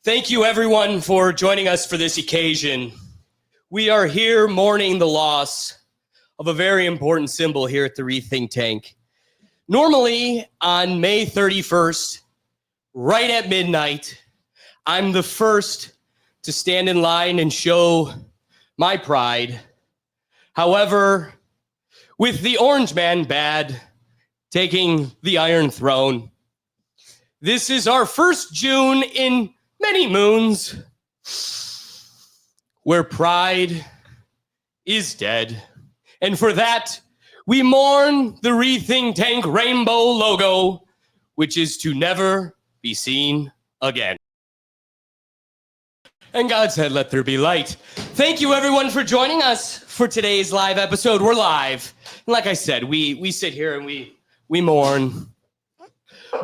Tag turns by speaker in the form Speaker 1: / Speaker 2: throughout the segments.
Speaker 1: Thank you, everyone, for joining us for this occasion. We are here mourning the loss of a very important symbol here at the Rethink Tank. Normally, on May 31st, right at midnight, I'm the first to stand in line and show my pride. However, with the Orange Man bad taking the Iron Throne, this is our first June in many moons where pride is dead. And for that, we mourn the Rethink Tank rainbow logo, which is to never be seen again. And God said, let there be light. Thank you, everyone, for joining us for today's live episode. We're live. And like I said, we sit here and we mourn.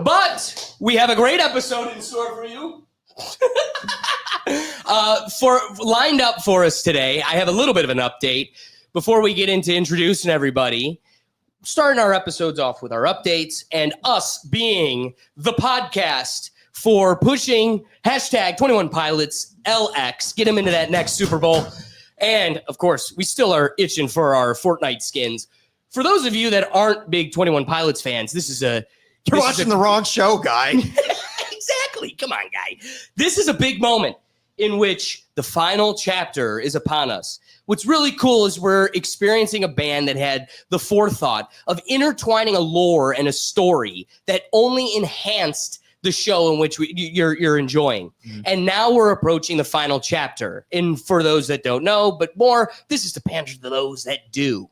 Speaker 1: But we have a great episode in store for you. Lined up for us today, I have a little bit of an update before we get into introducing everybody. Starting our episodes off with our updates and us being the podcast for pushing hashtag 21 Pilots LX. Get them into that next Super Bowl. And of course, we still are itching for our Fortnite skins. For those of you that aren't big 21 Pilots fans, you're
Speaker 2: watching the wrong show, guy.
Speaker 1: Exactly. Come on, guy. This is a big moment in which the final chapter is upon us. What's really cool is we're experiencing a band that had the forethought of intertwining a lore and a story that only enhanced the show in which you're enjoying. Mm-hmm. And now we're approaching the final chapter. And for those that don't know, but more, this is to pander to those that do.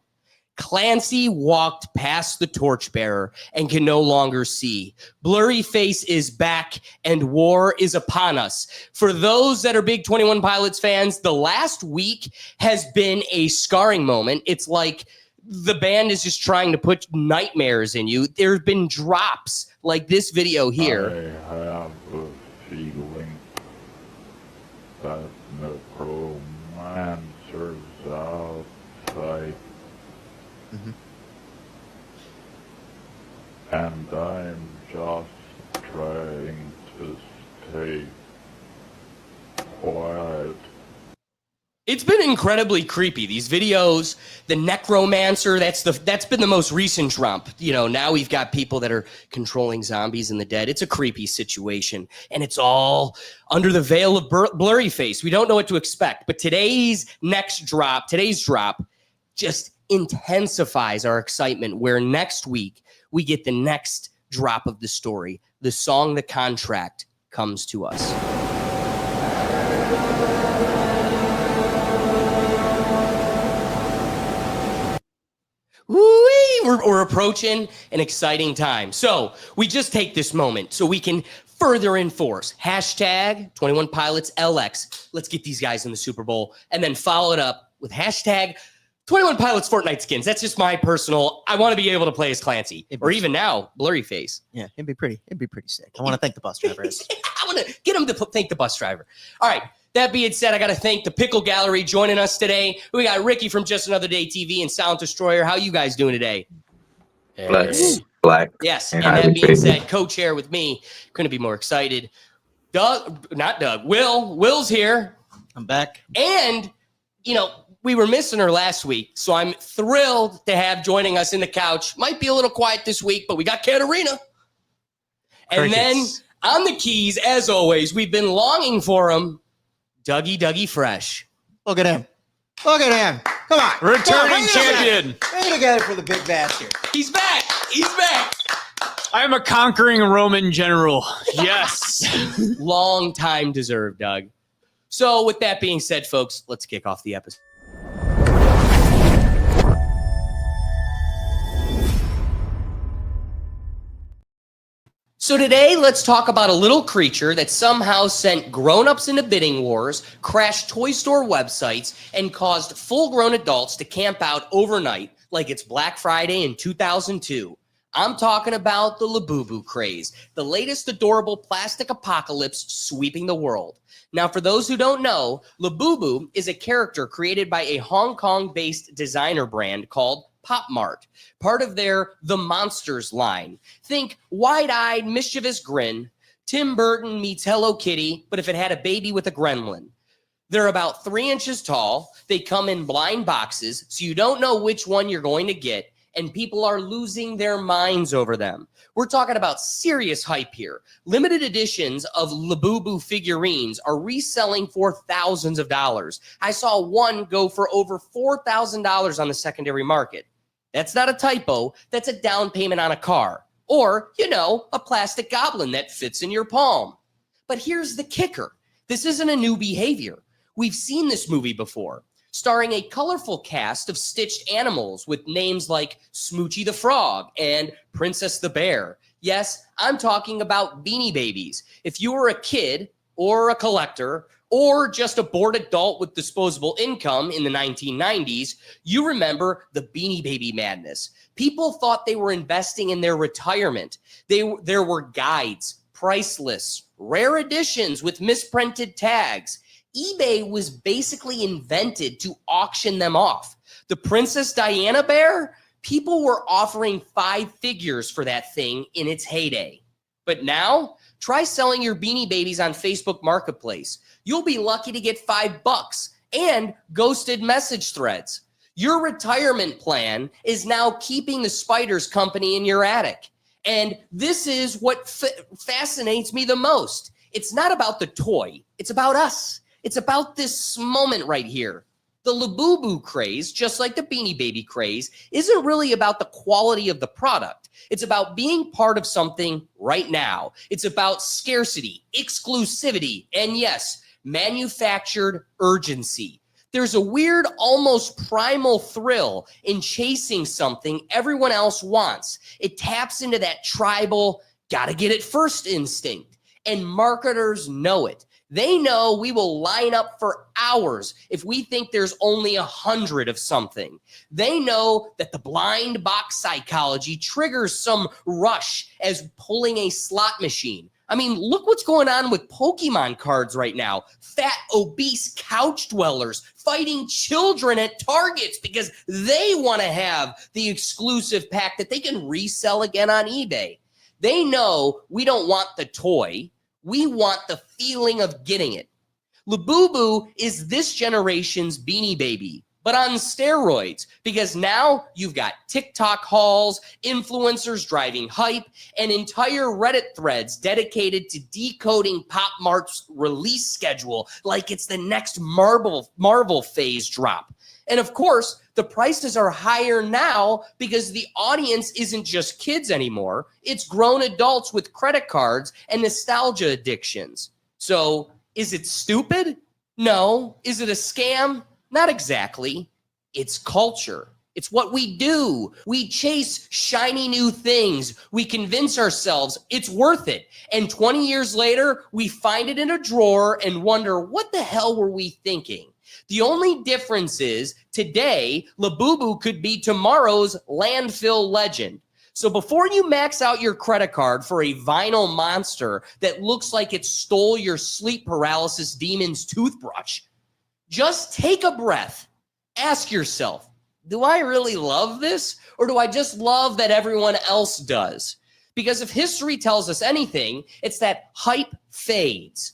Speaker 1: Clancy walked past the torchbearer and can no longer see. Blurry Face is back and war is upon us. For those that are big 21 Pilots fans, the last week has been a scarring moment. It's like the band is just trying to put nightmares in you. There have been drops like this video here.
Speaker 3: I have a feeling that necromancer's outside. Mm-hmm. And I'm just trying to stay quiet.
Speaker 1: It's been incredibly creepy. These videos, the necromancer, that's been the most recent drop. You know, now we've got people that are controlling zombies and the dead. It's a creepy situation, and it's all under the veil of Blurry Face. We don't know what to expect, but today's drop just intensifies our excitement, where next week we get the next drop of the story. The song The Contract comes to us. We're approaching an exciting time. So we just take this moment so we can further enforce hashtag 21 Pilots LX. Let's get these guys in the Super Bowl, and then follow it up with hashtag 21 Pilots Fortnite skins. That's just my personal. I want to be able to play as Clancy, or even now Blurry Face.
Speaker 2: Yeah, it'd be pretty sick. I want to thank the bus drivers.
Speaker 1: I want to get him to thank the bus driver. All right. That being said, I got to thank the Pickle Gallery joining us today. We got Ricky from Just Another Day TV and Silent Destroyer. How you guys doing today?
Speaker 4: Black.
Speaker 1: Yes. And that being said, co-chair with me. Couldn't be more excited. Will's here.
Speaker 2: I'm back.
Speaker 1: And, we were missing her last week, so I'm thrilled to have joining us in the couch. Might be a little quiet this week, but we got Katarina. And then on the keys, as always, we've been longing for him. Dougie Fresh.
Speaker 2: Look at him. Come on.
Speaker 5: Returning champion.
Speaker 2: Hang together for the big bastard.
Speaker 1: He's back.
Speaker 5: I am a conquering Roman general. Yes.
Speaker 1: Long time deserved, Doug. So with that being said, folks, let's kick off the episode. So today, let's talk about a little creature that somehow sent grown-ups into bidding wars, crashed toy store websites, and caused full-grown adults to camp out overnight like it's Black Friday in 2002. I'm talking about the Labubu craze, the latest adorable plastic apocalypse sweeping the world. Now, for those who don't know, Labubu is a character created by a Hong Kong-based designer brand called Pop Mart, part of their The Monsters line. Think wide-eyed, mischievous grin, Tim Burton meets Hello Kitty, but if it had a baby with a gremlin. They're about 3 inches tall. They come in blind boxes, so you don't know which one you're going to get, and people are losing their minds over them. We're talking about serious hype here. Limited editions of Labubu figurines are reselling for thousands of dollars. I saw one go for over $4,000 on the secondary market. That's not a typo. That's a down payment on a car. Or, a plastic goblin that fits in your palm. But here's the kicker. This isn't a new behavior. We've seen this movie before, starring a colorful cast of stitched animals with names like Smoochie the Frog and Princess the Bear. Yes, I'm talking about Beanie Babies. If you were a kid or a collector or just a bored adult with disposable income in the 1990s, you remember the Beanie Baby madness. People thought they were investing in their retirement. There were guides, price lists, rare editions with misprinted tags. eBay was basically invented to auction them off. The Princess Diana bear, people were offering 5 figures for that thing in its heyday. But now, try selling your Beanie Babies on Facebook Marketplace. You'll be lucky to get $5 and ghosted message threads. Your retirement plan is now keeping the spiders company in your attic. And this is what fascinates me the most. It's not about the toy. It's about us. It's about this moment right here. The Labubu craze, just like the Beanie Baby craze, isn't really about the quality of the product. It's about being part of something right now. It's about scarcity, exclusivity, and yes, manufactured urgency. There's a weird, almost primal thrill in chasing something everyone else wants. It taps into that tribal, gotta get it first instinct. And marketers know it. They know we will line up for hours if we think there's only 100 of something. They know that the blind box psychology triggers some rush as pulling a slot machine. I mean, look what's going on with Pokemon cards right now. Fat, obese couch dwellers fighting children at Targets because they want to have the exclusive pack that they can resell again on eBay. They know we don't want the toy. We want the feeling of getting it. Labubu is this generation's Beanie Baby, but on steroids, because now you've got TikTok hauls, influencers driving hype, and entire Reddit threads dedicated to decoding Pop Mart's release schedule like it's the next Marvel phase drop. And of course, the prices are higher now because the audience isn't just kids anymore. It's grown adults with credit cards and nostalgia addictions. So is it stupid? No. Is it a scam? Not exactly. It's culture. It's what we do. We chase shiny new things. We convince ourselves it's worth it. And 20 years later, we find it in a drawer and wonder, what the hell were we thinking? The only difference is today, Labubu could be tomorrow's landfill legend. So before you max out your credit card for a vinyl monster that looks like it stole your sleep paralysis demon's toothbrush, just take a breath. Ask yourself, do I really love this? Or do I just love that everyone else does? Because if history tells us anything, it's that hype fades,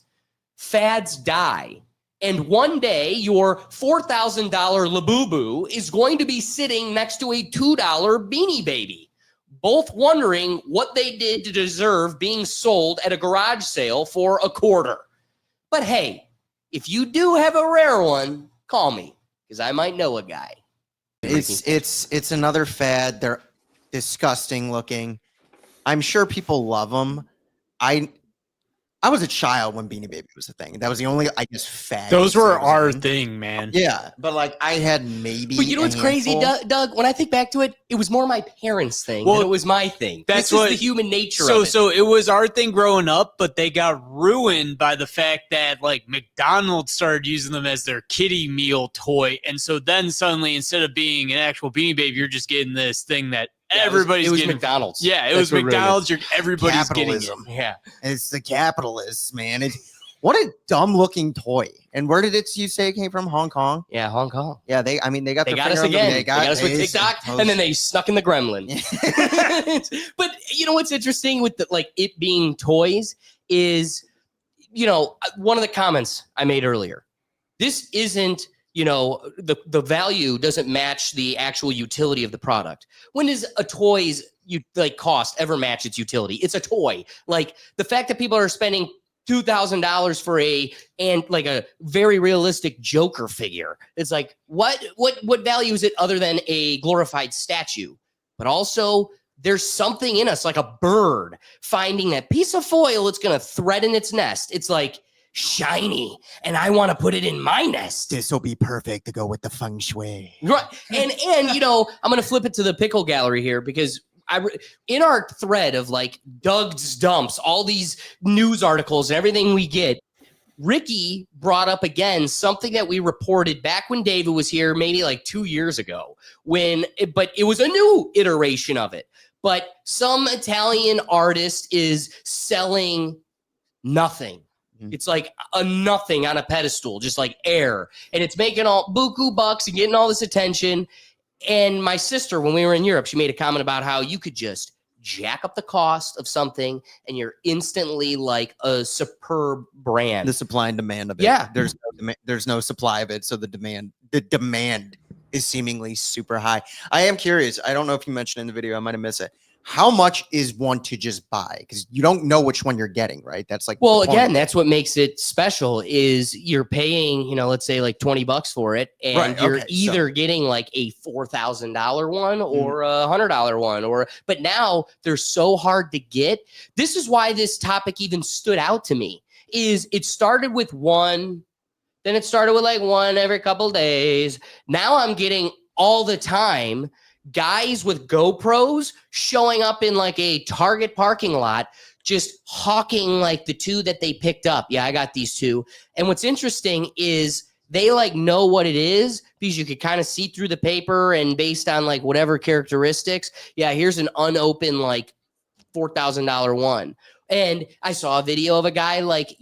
Speaker 1: fads die. And one day, your $4,000 Labubu is going to be sitting next to a $2 Beanie Baby, both wondering what they did to deserve being sold at a garage sale for $0.25. But hey, if you do have a rare one, call me, because I might know a guy.
Speaker 2: It's another fad. They're disgusting looking. I'm sure people love them. I was a child when Beanie Baby was a thing. That was the only, I guess, fad.
Speaker 5: Those were our thing, man.
Speaker 2: Yeah, but like I had maybe.
Speaker 1: But you know what's crazy, Doug? When I think back to it, it was more my parents' thing than it was my thing.
Speaker 5: That's
Speaker 1: this
Speaker 5: what
Speaker 1: is the human nature
Speaker 5: so,
Speaker 1: of it.
Speaker 5: So it was our thing growing up, but they got ruined by the fact that like McDonald's started using them as their kiddie meal toy, and so then suddenly instead of being an actual Beanie Baby, you're just getting this thing that. Everybody's
Speaker 1: it was
Speaker 5: getting
Speaker 1: McDonald's.
Speaker 5: Yeah, it was McDonald's. Everybody's
Speaker 2: Capitalism.
Speaker 5: getting it. Yeah,
Speaker 2: it's the capitalists, man. What a dumb looking toy. And where did you say it came from? Hong Kong?
Speaker 1: Yeah, Hong Kong.
Speaker 2: Yeah, they got
Speaker 1: us again. They got us with TikTok, and then they snuck in the gremlin. But you know what's interesting with it being toys is, one of the comments I made earlier. This isn't, the value doesn't match the actual utility of the product. When does a toy's cost ever match its utility? It's a toy. Like the fact that people are spending $2,000 for a very realistic Joker figure. It's like, what value is it other than a glorified statue? But also there's something in us, like a bird finding that piece of foil it's going to thread in its nest. It's like shiny, and I want to put it in my nest.
Speaker 2: This will be perfect to go with the feng shui.
Speaker 1: Right. And I'm going to flip it to the Pickle Gallery here because in our thread of like Doug's dumps, all these news articles and everything we get, Ricky brought up again something that we reported back when David was here, maybe like 2 years ago, but it was a new iteration of it. But some Italian artist is selling nothing. It's like a nothing on a pedestal, just like air. And it's making all buku bucks and getting all this attention. And my sister, when we were in Europe, she made a comment about how you could just jack up the cost of something and you're instantly like a superb brand.
Speaker 2: The supply and demand of it.
Speaker 1: Yeah.
Speaker 2: There's no supply of it. So the demand is seemingly super high. I am curious. I don't know if you mentioned in the video, I might have missed it. How much is one to just buy? Because you don't know which one you're getting, right? That's like,
Speaker 1: well, again, that's what makes it special is you're paying, let's say like $20 for it. And you're either getting like a $4,000 one or a $100 one, but now they're so hard to get. This is why this topic even stood out to me is it started with one, then it started with like one every couple days. Now I'm getting all the time guys with GoPros showing up in like a Target parking lot, just hawking like the two that they picked up. Yeah, I got these two. And what's interesting is they like know what it is because you could kind of see through the paper and based on like whatever characteristics. Yeah, here's an unopened like $4,000 one. And I saw a video of a guy, like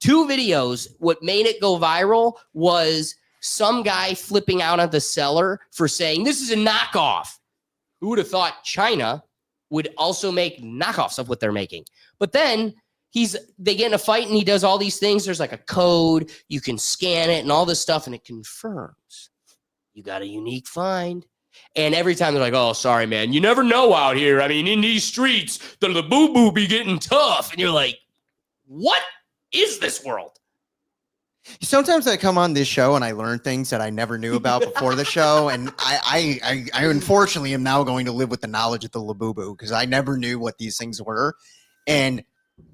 Speaker 1: 2 videos. What made it go viral was some guy flipping out at the seller for saying, this is a knockoff. Who would have thought China would also make knockoffs of what they're making? But then they get in a fight and he does all these things. There's like a code. You can scan it and all this stuff, and it confirms you got a unique find. And every time they're like, oh, sorry, man. You never know out here. I mean, in these streets, the Labubu be getting tough. And you're like, what is this world?
Speaker 2: Sometimes I come on this show and I learn things that I never knew about before the show. And I unfortunately am now going to live with the knowledge of the Labubu because I never knew what these things were. And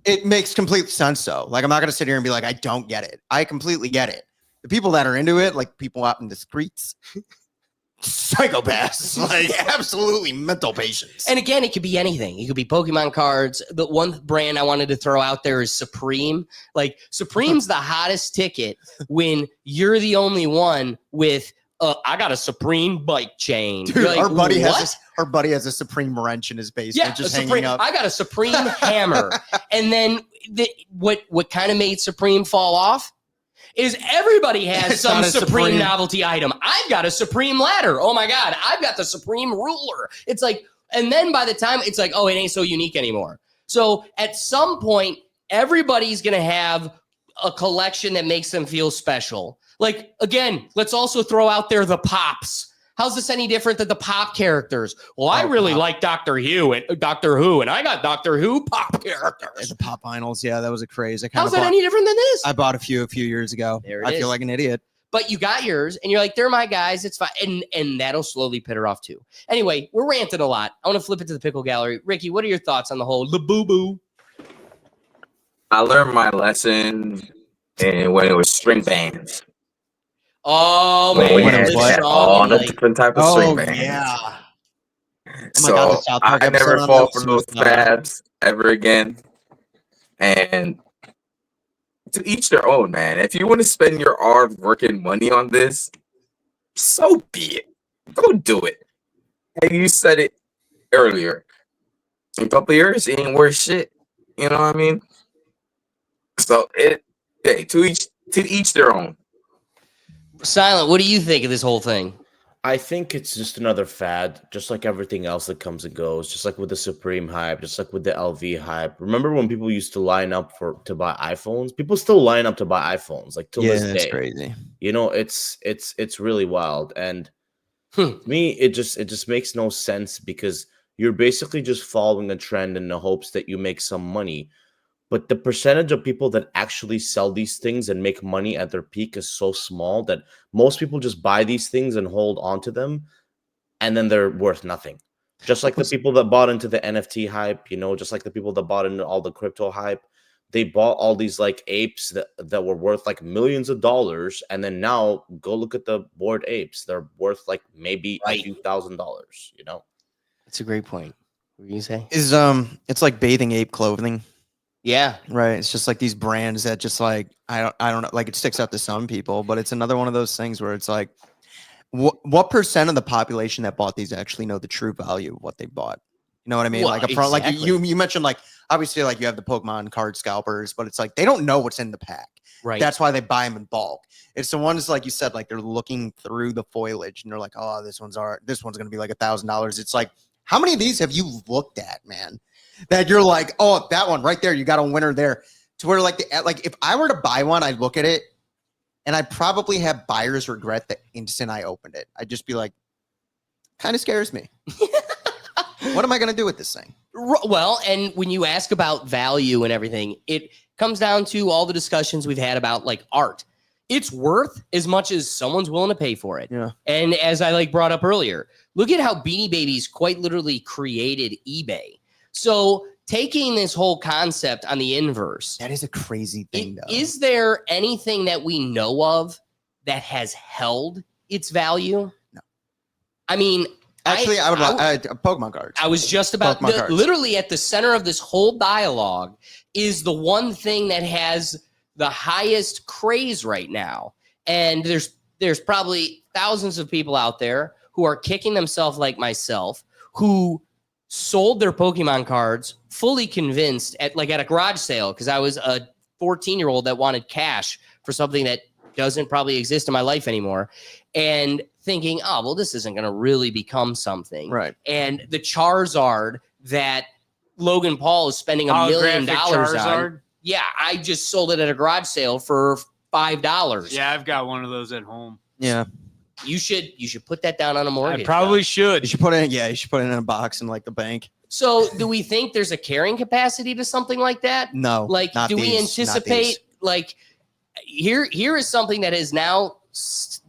Speaker 2: it makes complete sense, though. Like, I'm not going to sit here and be like, I don't get it. I completely get it. The people that are into it, like people out in the streets, psychopaths, like absolutely mental patients.
Speaker 1: And again, it could be anything. It could be Pokemon cards. The one brand I wanted to throw out there is Supreme. Like Supreme's the hottest ticket when you're the only one with I got a Supreme bike chain.
Speaker 2: Dude,
Speaker 1: like,
Speaker 2: our buddy has a Supreme wrench in his basement, just hanging up.
Speaker 1: I got a Supreme hammer. And then what kind of made Supreme fall off is everybody has some Supreme novelty item. I've got a Supreme ladder. Oh my God, I've got the Supreme ruler. It's like, and then by the time it's like, oh, it ain't so unique anymore. So at some point, everybody's going to have a collection that makes them feel special. Like, again, let's also throw out there the Pops. How's this any different than the Pop characters? Well, I really like Doctor Who, and I got Doctor Who Pop characters.
Speaker 2: The Pop vinyls, yeah, that was a craze.
Speaker 1: How's that any different than this?
Speaker 2: I bought a few years ago. I feel like an idiot.
Speaker 1: But you got yours, and you're like, they're my guys. It's fine, and that'll slowly peter off too. Anyway, we're ranting a lot. I want to flip it to the Pickle Gallery. Ricky, what are your thoughts on the whole Labubu?
Speaker 4: I learned my lesson when it was string bands.
Speaker 1: Oh man,
Speaker 4: we had all the different type of string bands.
Speaker 2: Yeah.
Speaker 4: So I never fall for those fads ever again. And to each their own, man. If you want to spend your hard working money on this, so be it. Go do it. And you said it earlier. In a couple of years, it ain't worth shit. You know what I mean? So to each their own.
Speaker 1: Silent, what do you think of this whole thing?
Speaker 6: I think it's just another fad, just like everything else that comes and goes, just like with the Supreme hype, just like with the LV hype. Remember when people used to line up to buy iPhones? People still line up to buy iPhones, like till this
Speaker 2: that's
Speaker 6: day.
Speaker 2: crazy.
Speaker 6: You know, it's really wild. And
Speaker 1: Hmm.
Speaker 6: to me, it just makes no sense because you're basically just following a trend in the hopes that you make some money. But the percentage of people that actually sell these things and make money at their peak is so small that most people just buy these things and hold on to them, and then they're worth nothing. Just like the people that bought into the NFT hype, you know, just like the people that bought into all the crypto hype, they bought all these like apes that were worth like millions of dollars, and then now go look at the Bored Apes. They're worth like maybe a few $1,000s, you know?
Speaker 1: That's a great point. What were you say?
Speaker 2: Is it's like bathing ape clothing.
Speaker 1: Yeah.
Speaker 2: Right. It's just like these brands that just like I don't know, like it sticks out to some people, but it's another one of those things where it's like what percent of the population that bought these actually know the true value of what they bought? You know what I mean?
Speaker 1: Well,
Speaker 2: like like
Speaker 1: exactly.
Speaker 2: you mentioned, like obviously like you have the Pokemon card scalpers, but it's like they don't know what's in the pack.
Speaker 1: Right.
Speaker 2: That's why they buy them in bulk. It's the ones like you said, like they're looking through the foliage and they're like, oh, this one's gonna be like $1,000. It's like, how many of these have you looked at, man? That you're like, oh, that one right there, you got a winner there. To where like if I were to buy one, I'd look at it and I'd probably have buyer's regret the instant I opened it. I'd just be like, kind of scares me. What am I gonna do with this thing?
Speaker 1: Well, and when you ask about value and everything, it comes down to all the discussions we've had about like art. It's worth as much as someone's willing to pay for it.
Speaker 2: Yeah.
Speaker 1: And as I like brought up earlier, look at how Beanie Babies quite literally created eBay. So taking this whole concept on the inverse,
Speaker 2: That is a crazy thing, though.
Speaker 1: is there anything that we know of that has held its value?
Speaker 2: No.
Speaker 1: I mean,
Speaker 2: Actually, I would like Pokemon cards.
Speaker 1: I was just about literally at the center of this whole dialogue is the one thing that has the highest craze right now. And there's probably thousands of people out there who are kicking themselves like myself, who sold their Pokemon cards fully convinced at a garage sale because I was a 14-year-old that wanted cash for something that doesn't probably exist in my life anymore, and thinking, oh, well, this isn't going to really become something.
Speaker 2: Right.
Speaker 1: And the Charizard that Logan Paul is spending $1 million on. Yeah, I just sold it at a garage sale for $5.
Speaker 5: Yeah, I've got one of those at home.
Speaker 2: Yeah.
Speaker 1: You should put that down on a mortgage.
Speaker 5: I probably should.
Speaker 2: You should put it. Yeah, you should put it in a box in like the bank.
Speaker 1: So, do we think there's a carrying capacity to something like that?
Speaker 2: No.
Speaker 1: Like, do we anticipate like here is something that has now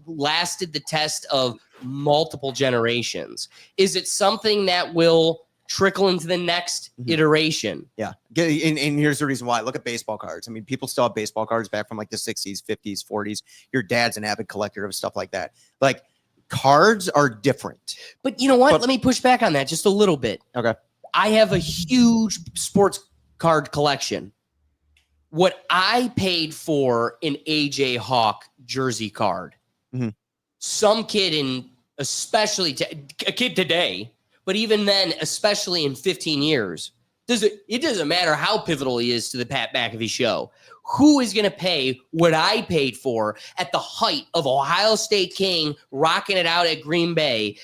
Speaker 1: lasted the test of multiple generations? Is it something that will trickle into the next iteration?
Speaker 2: Yeah. And here's the reason why. Look at baseball cards. I mean, people still have baseball cards back from like the 60s, 50s, 40s. Your dad's an avid collector of stuff like that. Like, cards are different.
Speaker 1: But you know what? Let me push back on that just a little bit.
Speaker 2: Okay.
Speaker 1: I have a huge sports card collection. What I paid for an AJ Hawk jersey card, some kid especially a kid today, but even then, especially in 15 years, it doesn't matter how pivotal he is to the Pat McAfee show. Who is going to pay what I paid for at the height of Ohio State King rocking it out at Green Bay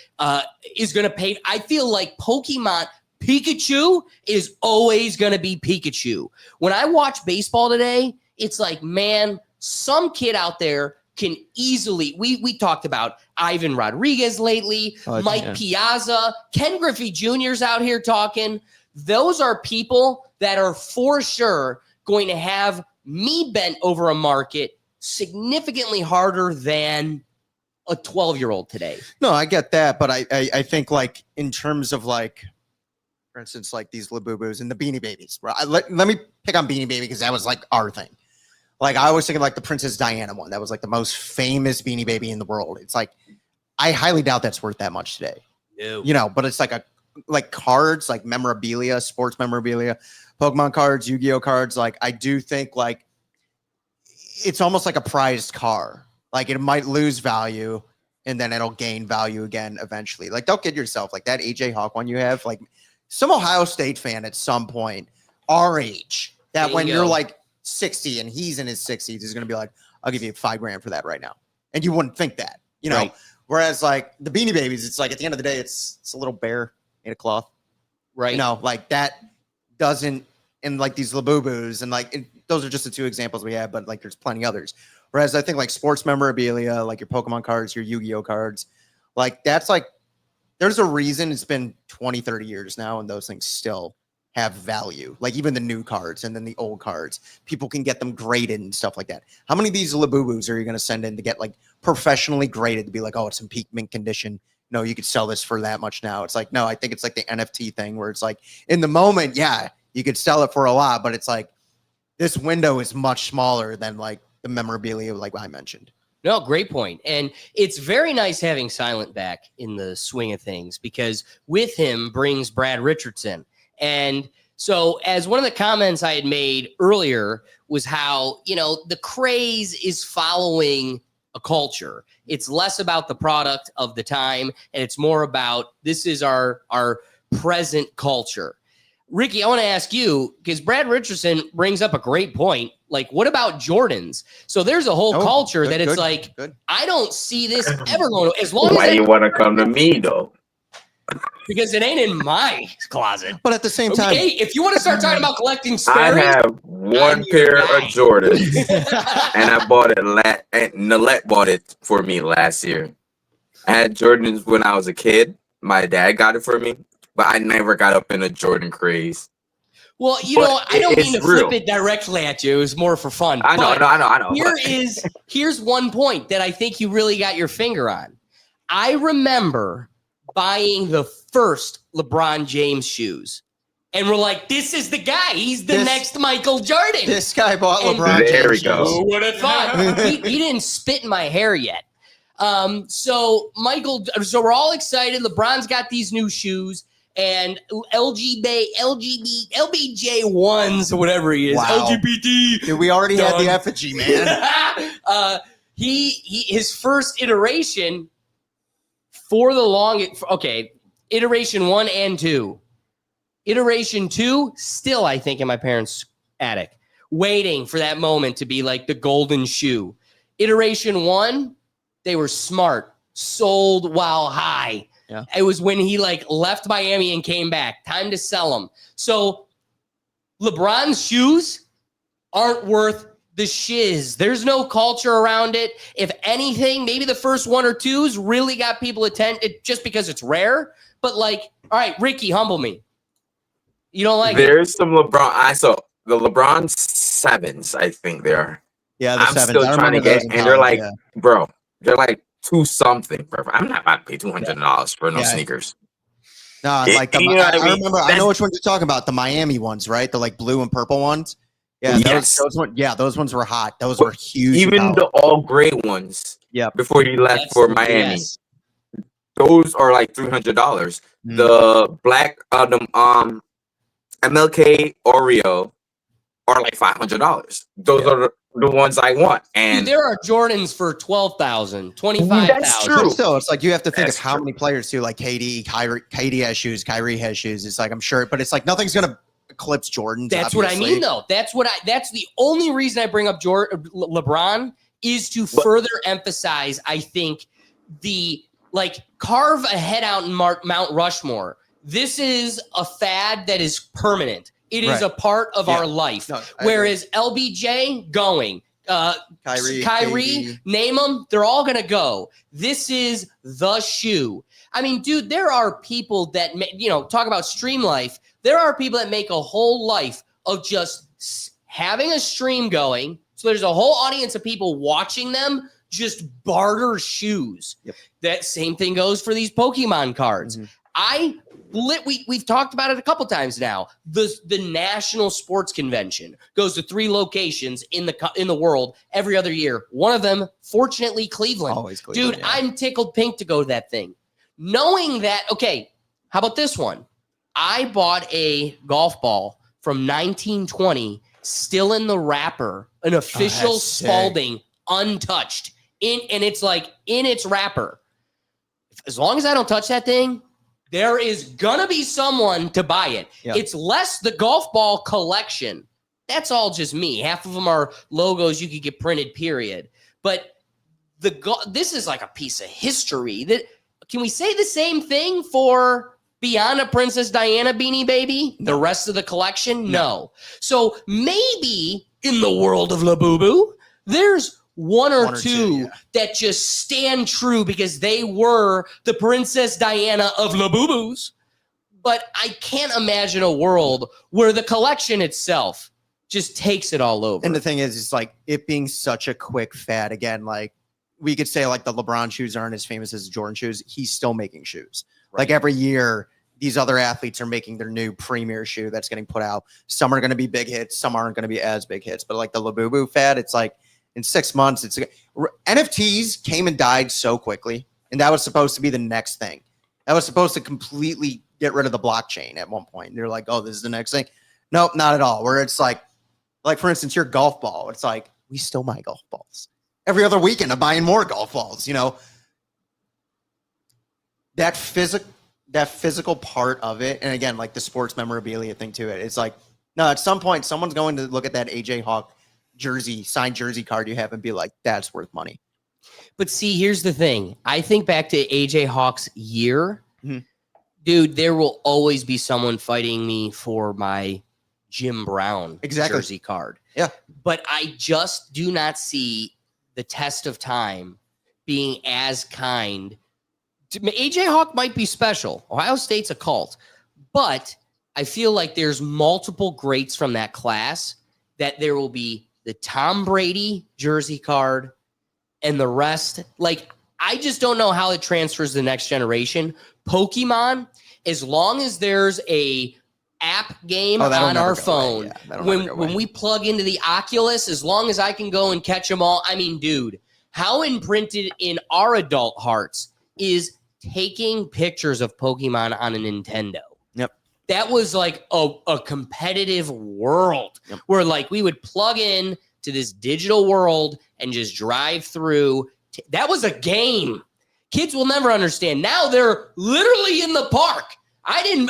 Speaker 1: is going to pay? I feel like Pokemon Pikachu is always going to be Pikachu. When I watch baseball today, it's like, man, some kid out there can easily, we talked about Ivan Rodriguez lately, Mike Piazza, Ken Griffey Jr.'s out here talking. Those are people that are for sure going to have me bent over a market significantly harder than a 12-year-old today.
Speaker 2: No, I get that. But I think like in terms of like, for instance, like these Labubus and the Beanie Babies. Right? Let me pick on Beanie Baby because that was like our thing. Like I was thinking like the Princess Diana one. That was like the most famous Beanie Baby in the world. It's like, I highly doubt that's worth that much today.
Speaker 1: No.
Speaker 2: You know, but it's like cards, like memorabilia, sports memorabilia, Pokemon cards, Yu-Gi-Oh cards. Like I do think like it's almost like a prized car. Like it might lose value and then it'll gain value again eventually. Like don't kid yourself. Like that AJ Hawk one you have, like some Ohio State fan at some point, our age, that when you're like 60 and he's in his 60s, is going to be like, I'll give you $5,000 for that right now. And you wouldn't think that, you know, Whereas like the Beanie Babies, it's like at the end of the day, it's a little bear made of cloth.
Speaker 1: Right.
Speaker 2: You know, like that doesn't, and like these Labubus, and like those are just the 2 examples we have, but like there's plenty others. Whereas I think like sports memorabilia, like your Pokemon cards, your Yu-Gi-Oh cards, like that's like, there's a reason it's been 20, 30 years now, and those things still have value. Like even the new cards and then the old cards, people can get them graded and stuff like that. How many of these Labubus are you going to send in to get like professionally graded to be like, oh, it's in peak mint condition? No, you could sell this for that much now. It's like, no, I think it's like the NFT thing where it's like in the moment, yeah, you could sell it for a lot, but it's like this window is much smaller than like the memorabilia like I mentioned.
Speaker 1: No, great point. And it's very nice having Silent back in the swing of things, because with him brings Brad Richardson. And so as one of the comments I had made earlier was how, you know, the craze is following a culture. It's less about the product of the time, and it's more about this is our present culture. Ricky, I want to ask you, because Brad Richardson brings up a great point. Like, what about Jordans? So there's a whole culture that it's I don't see this ever going to, as long
Speaker 4: Why
Speaker 1: as
Speaker 4: you want to come to me though?
Speaker 1: Because it ain't in my closet.
Speaker 2: But at the same time,
Speaker 1: if you want to start talking about collecting
Speaker 4: I
Speaker 1: Sperry's,
Speaker 4: have one pair of Jordans, and I bought it. And Nalette bought it for me last year. I had Jordans when I was a kid. My dad got it for me, but I never got up in a Jordan craze.
Speaker 1: Well, you know, I don't mean to flip it directly at you. It was more for fun.
Speaker 4: I know.
Speaker 1: Here's one point that I think you really got your finger on. I remember buying the first LeBron James shoes, and we're like, this is the guy. He's the next Michael Jordan.
Speaker 2: This guy bought LeBron James.
Speaker 4: There we go.
Speaker 1: Who would have thought? he didn't spit in my hair yet. So we're all excited. LeBron's got these new shoes, and LBJ ones, or whatever he is.
Speaker 2: Wow.
Speaker 1: LGBT.
Speaker 2: Dude, we already had the effigy, man.
Speaker 1: His first iteration for the iteration 1 and 2. Iteration 2, still, I think, in my parents' attic, waiting for that moment to be like the golden shoe. Iteration 1, they were smart, sold while high.
Speaker 2: Yeah.
Speaker 1: It was when he like left Miami and came back. Time to sell them. So LeBron's shoes aren't worth the shiz. There's no culture around it. If anything, maybe the first 1 or 2s really got people attention just because it's rare. But like, all right, Ricky, humble me. You don't like
Speaker 4: There's some LeBron. I saw the LeBron 7s. I think they are.
Speaker 2: Yeah,
Speaker 4: I'm still trying to get, and they're like, bro, they're like $2 something. Bro. I'm not about to pay $200 for no sneakers.
Speaker 2: No, like I remember. I know which ones you're talking about. The Miami ones, right? The like blue and purple ones. Yeah, those ones were hot. Those were huge.
Speaker 4: Even the all gray ones.
Speaker 2: Yeah.
Speaker 4: Before he left for Miami, those are like $300. The black MLK Oreo are like $500. Those are the ones I want. And
Speaker 1: there are Jordans for $12,000, $25,000.
Speaker 4: That's true.
Speaker 2: But still, it's like you have to think of how many players too. Like KD has shoes, Kyrie has shoes. It's like I'm sure, but it's like nothing's gonna eclipse Jordan.
Speaker 1: That's obviously what I mean, though. That's the only reason I bring up LeBron is to further emphasize. I think the carve a head out in Mount Rushmore. This is a fad that is permanent. It is a part of our life. No, whereas LBJ going, Kyrie, name them, they're all going to go. This is the shoe. I mean, dude, there are people that, talk about stream life. There are people that make a whole life of just having a stream going. So there's a whole audience of people watching them just barter shoes. Yep. That same thing goes for these Pokemon cards. We've talked about it a couple times now. The National Sports Convention goes to 3 locations in the world every other year. One of them, fortunately, Cleveland.
Speaker 2: Always Cleveland.
Speaker 1: Dude, I'm tickled pink to go to that thing. Knowing that, okay, how about this one? I bought a golf ball from 1920, still in the wrapper, an official Spalding, untouched, and it's like in its wrapper. As long as I don't touch that thing, there is gonna be someone to buy it. Yep. It's less the golf ball collection. That's all just me. Half of them are logos you could get printed, period. But this is like a piece of history. That can we say the same thing for beyond a Princess Diana Beanie Baby? The rest of the collection? No. So maybe in the world of Labubu, there's one or two that just stand true because they were the Princess Diana of Labubus. But I can't imagine a world where the collection itself just takes it all over.
Speaker 2: And the thing is, it's like it being such a quick fad. Again, like we could say like the LeBron shoes aren't as famous as Jordan shoes. He's still making shoes. Right. Like every year, these other athletes are making their new premier shoe that's getting put out. Some are going to be big hits. Some aren't going to be as big hits. But like the Labubu fad, it's like in 6 months, NFTs came and died so quickly. And that was supposed to be the next thing. That was supposed to completely get rid of the blockchain at one point. And they're like, oh, this is the next thing. Nope, not at all. Where it's like for instance, your golf ball. It's like, we still buy golf balls. Every other weekend, I'm buying more golf balls. You know, that physical part of it. And again, like the sports memorabilia thing to it. It's like, no, at some point, someone's going to look at that AJ Hawk jersey, signed jersey card you have and be like, that's worth money.
Speaker 1: But see, here's the thing. I think back to AJ Hawk's year. Mm-hmm. Dude, there will always be someone fighting me for my Jim Brown jersey card.
Speaker 2: Yeah.
Speaker 1: But I just do not see the test of time being as kind. AJ Hawk might be special. Ohio State's a cult. But I feel like there's multiple greats from that class that there will be the Tom Brady jersey card and the rest. Like, I just don't know how it transfers to the next generation. Pokemon, as long as there's a app game on our phone, when we plug into the Oculus, as long as I can go and catch them all. I mean, dude, how imprinted in our adult hearts is taking pictures of Pokemon on a Nintendo.
Speaker 2: Yep.
Speaker 1: That was like a competitive world where like we would plug in to this digital world and just drive through. That was a game. Kids will never understand. Now they're literally in the park.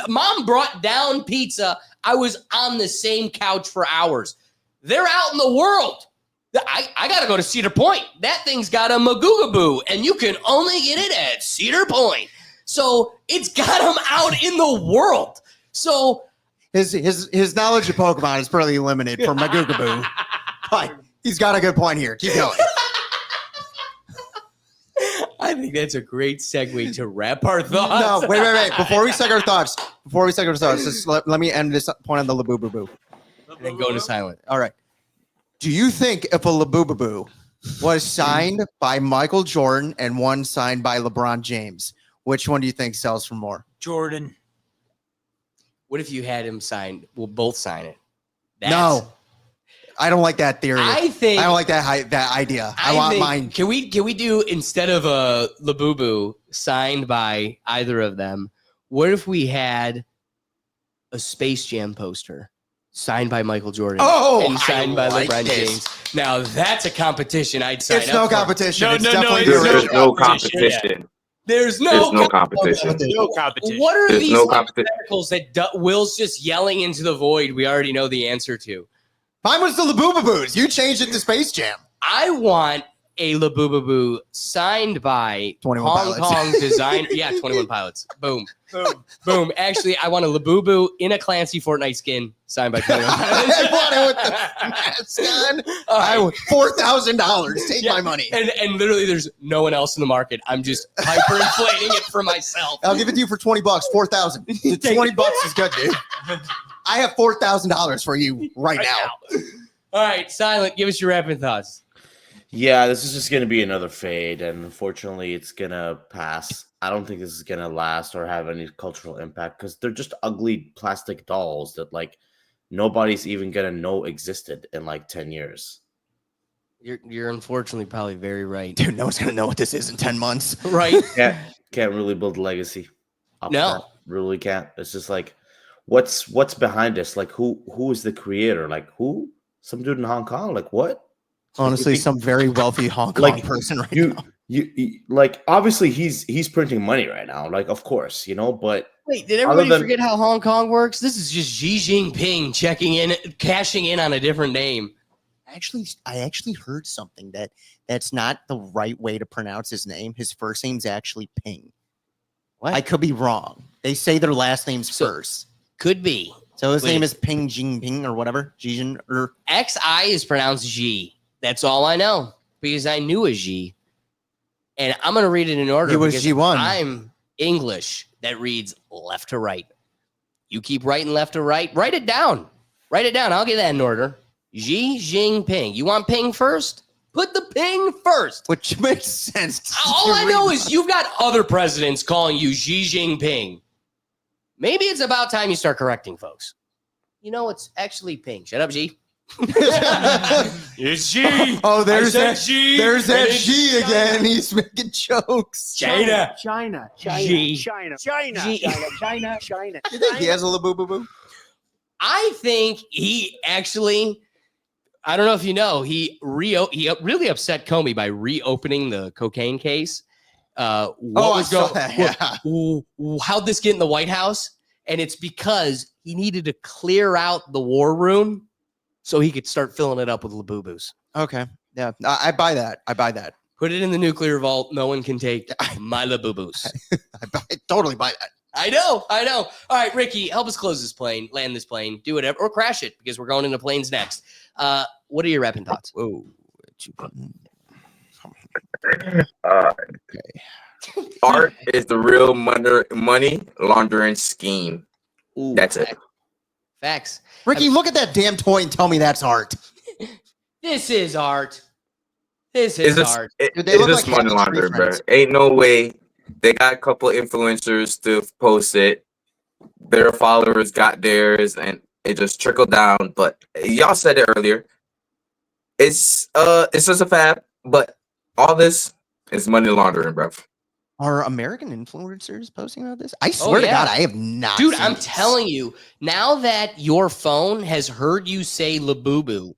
Speaker 1: Mom brought down pizza. I was on the same couch for hours. They're out in the world. I got to go to Cedar Point. That thing's got a Magugaboo, and you can only get it at Cedar Point. So it's got them out in the world. So
Speaker 2: his knowledge of Pokemon is pretty limited for Magugaboo. But he's got a good point here. Keep going.
Speaker 1: I think that's a great segue to wrap our thoughts.
Speaker 2: No, wait. Before we second our thoughts, just let me end this point on the Labubu.
Speaker 1: And then go to silent.
Speaker 2: All right. Do you think if a Labubu was signed by Michael Jordan and one signed by LeBron James, which one do you think sells for more?
Speaker 5: Jordan.
Speaker 1: What if you had him sign? We'll both sign it.
Speaker 2: No. I don't like that theory.
Speaker 1: I don't
Speaker 2: like that idea. I want mine.
Speaker 1: Can we do, instead of a Labubu signed by either of them, what if we had a Space Jam poster signed by Michael Jordan and signed by LeBron James? Now that's a competition I'd sign up for.
Speaker 2: It's no competition.
Speaker 4: There's no competition.
Speaker 1: There's no
Speaker 4: competition.
Speaker 5: No competition.
Speaker 1: What are these hypotheticals that Will's just yelling into the void we already know the answer to?
Speaker 2: Mine was the Labubu. You changed it to Space Jam.
Speaker 1: I want a Labubu signed by
Speaker 2: 21
Speaker 1: Hong
Speaker 2: Pilots.
Speaker 1: Kong designer. Yeah, 21 Pilots. Boom. Boom. Actually, I want a Labubu in a Clancy Fortnite skin signed by 21 Pilots.
Speaker 2: I want it with the mask on. I want $4,000. Take my money.
Speaker 1: And literally, there's no one else in the market. I'm just hyperinflating it for myself.
Speaker 2: I'll give it to you for $20. $4,000. $20 is good, dude. I have $4,000 for you right now.
Speaker 1: All right, Silent, give us your rapid thoughts.
Speaker 6: Yeah, this is just going to be another fade, and unfortunately, it's going to pass. I don't think this is going to last or have any cultural impact because they're just ugly plastic dolls that, like, nobody's even going to know existed in, like, 10 years.
Speaker 1: You're unfortunately probably very right.
Speaker 2: Dude, no one's going to know what this is in 10 months.
Speaker 1: Right?
Speaker 6: Can't really build a legacy.
Speaker 1: No.
Speaker 6: Really can't. It's just like, what's behind this? Like, who is the creator? Like, who? Some dude in Hong Kong? Like, what?
Speaker 2: Honestly, some very wealthy Hong Kong person right now.
Speaker 6: You like, obviously he's printing money right now. Like, of course, but
Speaker 1: wait, did everybody forget how Hong Kong works? This is just Xi Jinping cashing in on a different name.
Speaker 2: I actually heard something that's not the right way to pronounce his name. His first name's actually Ping.
Speaker 1: What?
Speaker 2: I could be wrong. They say their last name's first.
Speaker 1: Could be.
Speaker 2: So his name is Ping Jinping or whatever. Jijin or
Speaker 1: XI is pronounced G. That's all I know because I knew a G. And I'm going to read it in order.
Speaker 2: It was
Speaker 1: because
Speaker 2: G1.
Speaker 1: I'm English that reads left to right. You keep writing left to right. Write it down. Write it down. I'll get that in order. Xi Jinping. You want Ping first? Put the Ping first.
Speaker 2: which makes sense.
Speaker 1: All I know is you've got other presidents calling you Xi Jinping. Maybe it's about time you start correcting folks. You know, it's actually Ping. Shut up, G. It's G.
Speaker 2: Oh, there's
Speaker 1: I said
Speaker 2: that
Speaker 1: G.
Speaker 2: There's
Speaker 1: and
Speaker 2: that
Speaker 1: it's
Speaker 2: G again. He's making jokes.
Speaker 1: China.
Speaker 7: China.
Speaker 1: G.
Speaker 7: G.
Speaker 2: You think he has a Labubu?
Speaker 1: I think he actually, I don't know if you know, he really upset Comey by reopening the cocaine case. How'd this get in the White House? And it's because he needed to clear out the war room so he could start filling it up with Labubus.
Speaker 2: Okay. Yeah. I buy that.
Speaker 1: Put it in the nuclear vault. No one can take my Labubus.
Speaker 2: I totally buy that.
Speaker 1: I know. All right, Ricky, help us close this plane, land this plane, do whatever, or crash it because we're going into planes next. What are your rapping thoughts?
Speaker 2: Whoa.
Speaker 4: Art is the real money laundering scheme.
Speaker 1: Ooh,
Speaker 4: That's it.
Speaker 1: Facts.
Speaker 2: Ricky, look at that damn toy and tell me that's art.
Speaker 1: This is art. This is art.
Speaker 2: Dude, they
Speaker 4: It's
Speaker 2: look
Speaker 4: just
Speaker 2: like
Speaker 4: money
Speaker 2: Happy Tree
Speaker 4: laundering, bro.
Speaker 2: Friends.
Speaker 4: Ain't no way. They got a couple influencers to post it. Their followers got theirs, and it just trickled down. But y'all said it earlier. It's just a fad, but all this is money laundering, bro.
Speaker 2: Are American influencers posting about this? I swear to
Speaker 1: yeah.
Speaker 2: God, I have not.
Speaker 1: Dude,
Speaker 2: seen
Speaker 1: I'm
Speaker 2: this.
Speaker 1: telling you, now that your phone has heard you say Labubu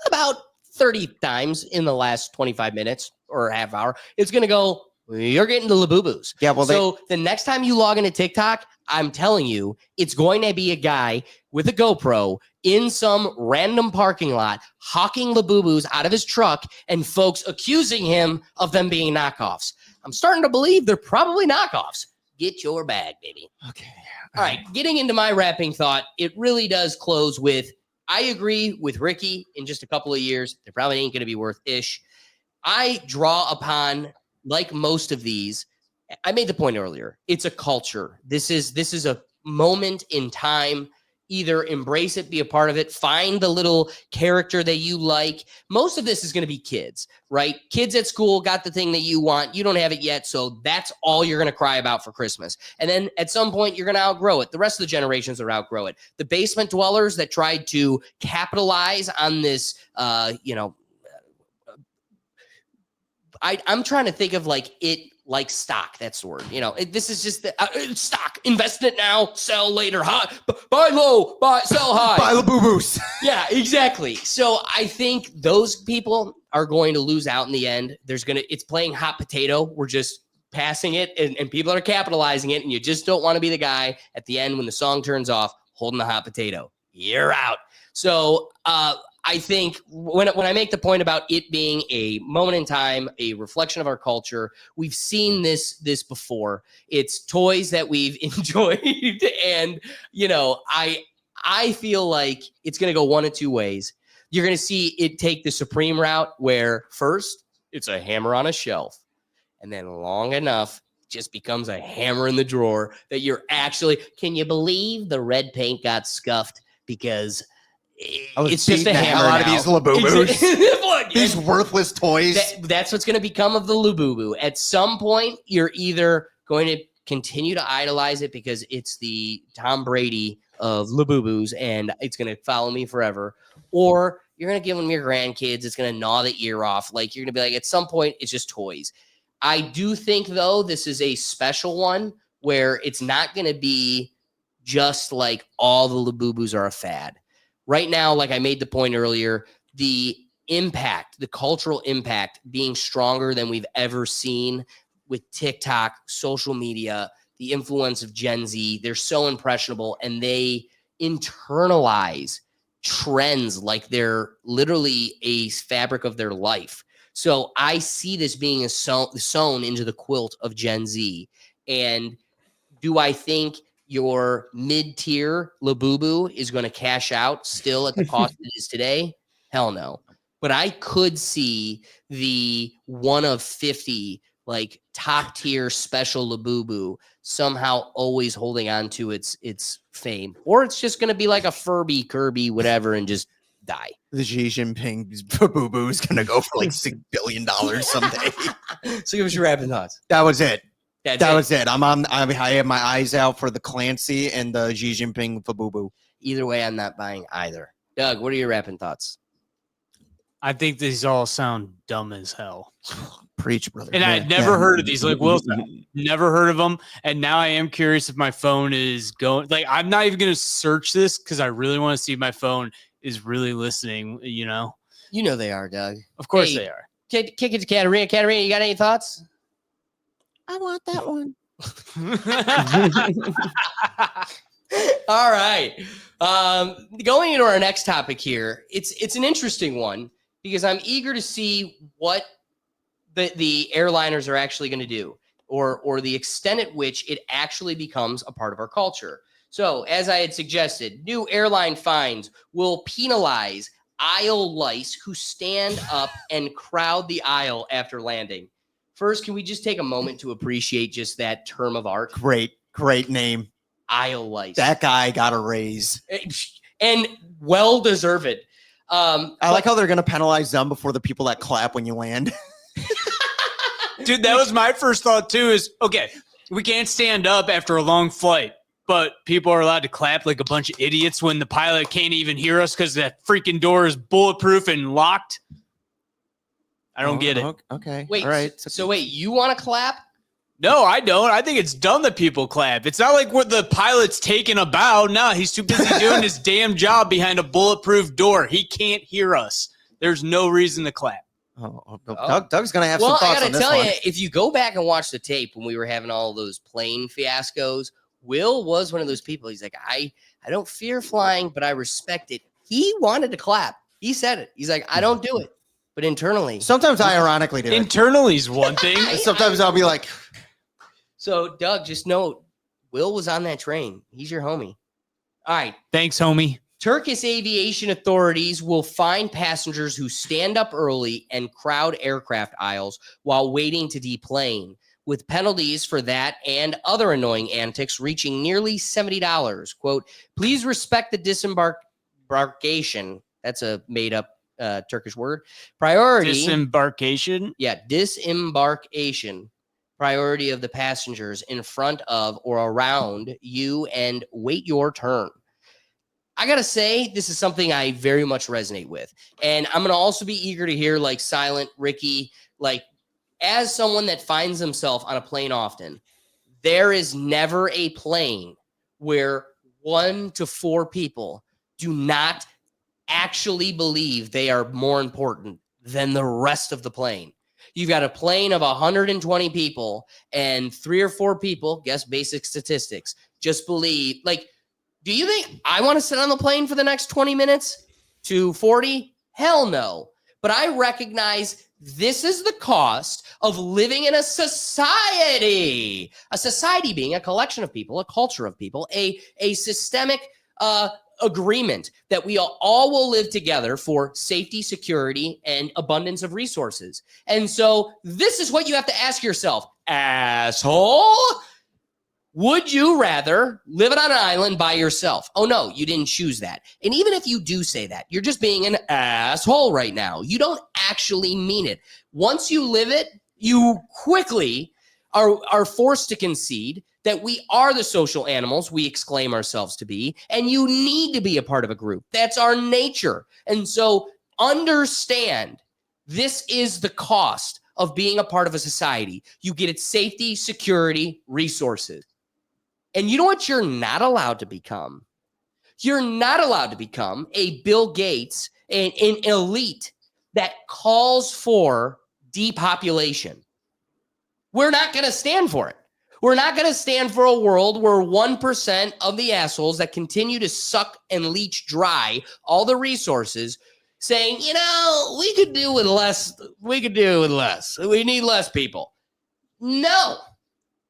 Speaker 1: about 30 times in the last 25 minutes or a half hour, it's going to go, you're getting the Labubus.
Speaker 2: Yeah, well,
Speaker 1: so the next time you log into TikTok, I'm telling you, it's going to be a guy with a GoPro in some random parking lot hawking Labubus out of his truck and folks accusing him of them being knockoffs. I'm starting to believe they're probably knockoffs. Get your bag, baby.
Speaker 2: Okay.
Speaker 1: All right, getting into my wrapping thought, it really does close with, I agree with Ricky in just a couple of years. They probably ain't going to be worth ish. I draw upon, like most of these, I made the point earlier, it's a culture. This is a moment in time. Either embrace it, be a part of it, find the little character that you like. Most of this is going to be kids, right? Kids at school got the thing that you want. You don't have it yet, so that's all you're going to cry about for Christmas. And then at some point, you're going to outgrow it. The rest of the generations will outgrow it. The basement dwellers that tried to capitalize on this, I'm trying to think of like stock. That's the word. This is just the stock. Invest it now, sell later. High, buy low, sell high.
Speaker 2: Buy Labubus.
Speaker 1: Yeah, exactly. So I think those people are going to lose out in the end. It's playing hot potato. We're just passing it and people are capitalizing it. And you just don't want to be the guy at the end when the song turns off holding the hot potato. You're out. So, I think when I make the point about it being a moment in time, a reflection of our culture, we've seen this before. It's toys that we've enjoyed, and I feel like it's going to go one of two ways. You're going to see it take the supreme route, where first it's a hammer on a shelf, and then long enough just becomes a hammer in the drawer that you're actually. Can you believe the red paint got scuffed because? It's just a hammer
Speaker 2: out of these Labubus.
Speaker 1: Look,
Speaker 2: These worthless toys.
Speaker 1: That's what's going to become of the Labubu. At some point, you're either going to continue to idolize it because it's the Tom Brady of Labubus and it's going to follow me forever, or you're going to give them your grandkids. It's going to gnaw the ear off. Like, you're going to be like, at some point, it's just toys. I do think, though, this is a special one where it's not going to be just like all the Labubus are a fad. Right now, like I made the point earlier, the impact, the cultural impact being stronger than we've ever seen with TikTok, social media, the influence of Gen Z. They're so impressionable and they internalize trends like they're literally a fabric of their life. So I see this being sewn into the quilt of Gen Z. And do I think your mid-tier Labubu is going to cash out still at the cost it is today? Hell no. But I could see the one of 50 like top tier special Labubu somehow always holding on to its fame, or it's just going to be like a Furby, Kirby, whatever, and just die.
Speaker 2: The Xi Jinping boo-boo is gonna go for like $6 billion someday.
Speaker 1: So give us your rapid thoughts.
Speaker 2: That was it.
Speaker 1: That's
Speaker 2: That
Speaker 1: it.
Speaker 2: was it. I have my eyes out for the Clancy and the Xi Jinping boo-boo.
Speaker 1: Either way, I'm not buying either. Doug, what are your rapid thoughts?
Speaker 5: I think these all sound dumb as hell.
Speaker 2: Preach, brother.
Speaker 5: And I'd never heard of these. Like Will said, never heard of them. And now I am curious if my phone is going. Like, I'm not even going to search this because I really want to see if my phone is really listening. You know
Speaker 1: They are, Doug.
Speaker 5: Of course
Speaker 1: Hey,
Speaker 5: they are.
Speaker 1: Kick it to Katarina. Katarina, you got any thoughts?
Speaker 2: I want that one.
Speaker 1: All right. Going into our next topic here, it's an interesting one because I'm eager to see what the airliners are actually going to do, or the extent at which it actually becomes a part of our culture. So, as I had suggested, new airline fines will penalize aisle lice who stand up and crowd the aisle after landing. First, can we just take a moment to appreciate just that term of art?
Speaker 2: Great name.
Speaker 1: Aisle lice.
Speaker 2: That guy got a raise.
Speaker 1: And well deserved.
Speaker 2: I like how they're gonna penalize them before the people that clap when you land.
Speaker 5: Dude, that was my first thought too. Is okay, we can't stand up after a long flight, but people are allowed to clap like a bunch of idiots when the pilot can't even hear us because that freaking door is bulletproof and locked. I don't get it.
Speaker 2: Okay.
Speaker 1: Wait,
Speaker 2: All right.
Speaker 1: so wait, you want to clap?
Speaker 5: No, I don't. I think it's dumb that people clap. It's not like what the pilot's taking a bow. No, he's too busy doing his damn job behind a bulletproof door. He can't hear us. There's no reason to clap.
Speaker 2: Doug's gonna have some
Speaker 1: Well, I
Speaker 2: thoughts
Speaker 1: gotta
Speaker 2: on this
Speaker 1: tell
Speaker 2: one.
Speaker 1: you, if you go back and watch the tape when we were having all those plane fiascos, Will was one of those people. He's like, I don't fear flying, but I respect it. He wanted to clap. He said it. He's like, I don't do it, but internally.
Speaker 2: Sometimes I ironically do it.
Speaker 5: Internally is one thing.
Speaker 2: Sometimes I'll be like,
Speaker 1: So, Doug, just note, Will was on that train. He's your homie. All right.
Speaker 5: Thanks, homie.
Speaker 1: Turkish aviation authorities will fine passengers who stand up early and crowd aircraft aisles while waiting to deplane, with penalties for that and other annoying antics reaching nearly $70. Quote, please respect the disembarkation. That's a made-up Turkish word. Priority.
Speaker 5: Disembarkation?
Speaker 1: Yeah, disembarkation. Priority of the passengers in front of or around you and wait your turn. I got to say, this is something I very much resonate with. And I'm going to also be eager to hear, like, Silent, Ricky, like, as someone that finds himself on a plane often, there is never a plane where 1 to 4 people do not actually believe they are more important than the rest of the plane. You've got a plane of 120 people and 3 or 4 people, guess basic statistics, just believe, like, do you think I want to sit on the plane for the next 20 minutes to 40? Hell no. But I recognize this is the cost of living in a society. A society being a collection of people, a culture of people, a systemic agreement that we all will live together for safety, security, and abundance of resources. And so this is what you have to ask yourself, asshole. Would you rather live on an island by yourself? Oh, no, you didn't choose that. And even if you do say that, you're just being an asshole right now. You don't actually mean it. Once you live it, you quickly are forced to concede that we are the social animals we exclaim ourselves to be, and you need to be a part of a group. That's our nature. And so understand this is the cost of being a part of a society. You get its safety, security, resources. And you know what you're not allowed to become? You're not allowed to become a Bill Gates, an elite that calls for depopulation. We're not going to stand for it. We're not going to stand for a world where 1% of the assholes that continue to suck and leech dry all the resources saying, we could do with less. We could do with less. We need less people. No.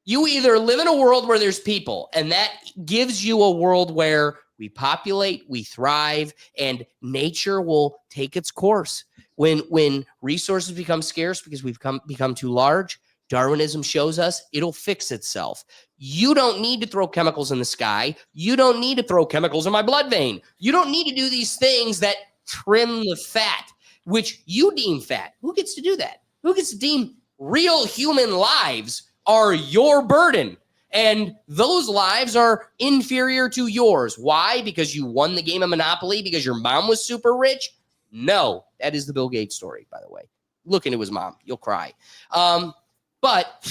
Speaker 1: You either live in a world where there's people, and that gives you a world where we populate, we thrive, and nature will take its course. When resources become scarce because we've become too large, Darwinism shows us it'll fix itself. You don't need to throw chemicals in the sky. You don't need to throw chemicals in my blood vein. You don't need to do these things that trim the fat, which you deem fat. Who gets to do that? Who gets to deem real human lives are your burden? And those lives are inferior to yours. Why? Because you won the game of Monopoly because your mom was super rich? No, that is the Bill Gates story, by the way. Look into his mom. You'll cry. But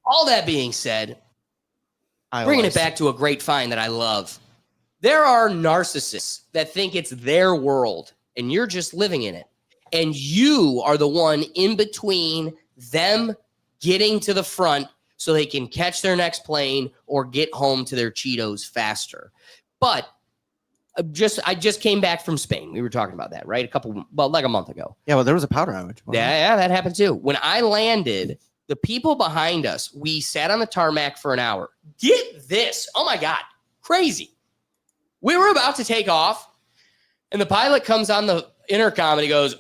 Speaker 1: all that being said, bringing it back to a great find that I love. There are narcissists that think it's their world and you're just living in it. And you are the one in between them getting to the front so they can catch their next plane or get home to their Cheetos faster. But I just came back from Spain. We were talking about that, right? Like a month ago.
Speaker 2: Yeah, well, there was a powder outage.
Speaker 1: Yeah, that happened too. When I landed, the people behind us, we sat on the tarmac for an hour. Get this. Oh my God. Crazy. We were about to take off, and the pilot comes on the intercom and he goes,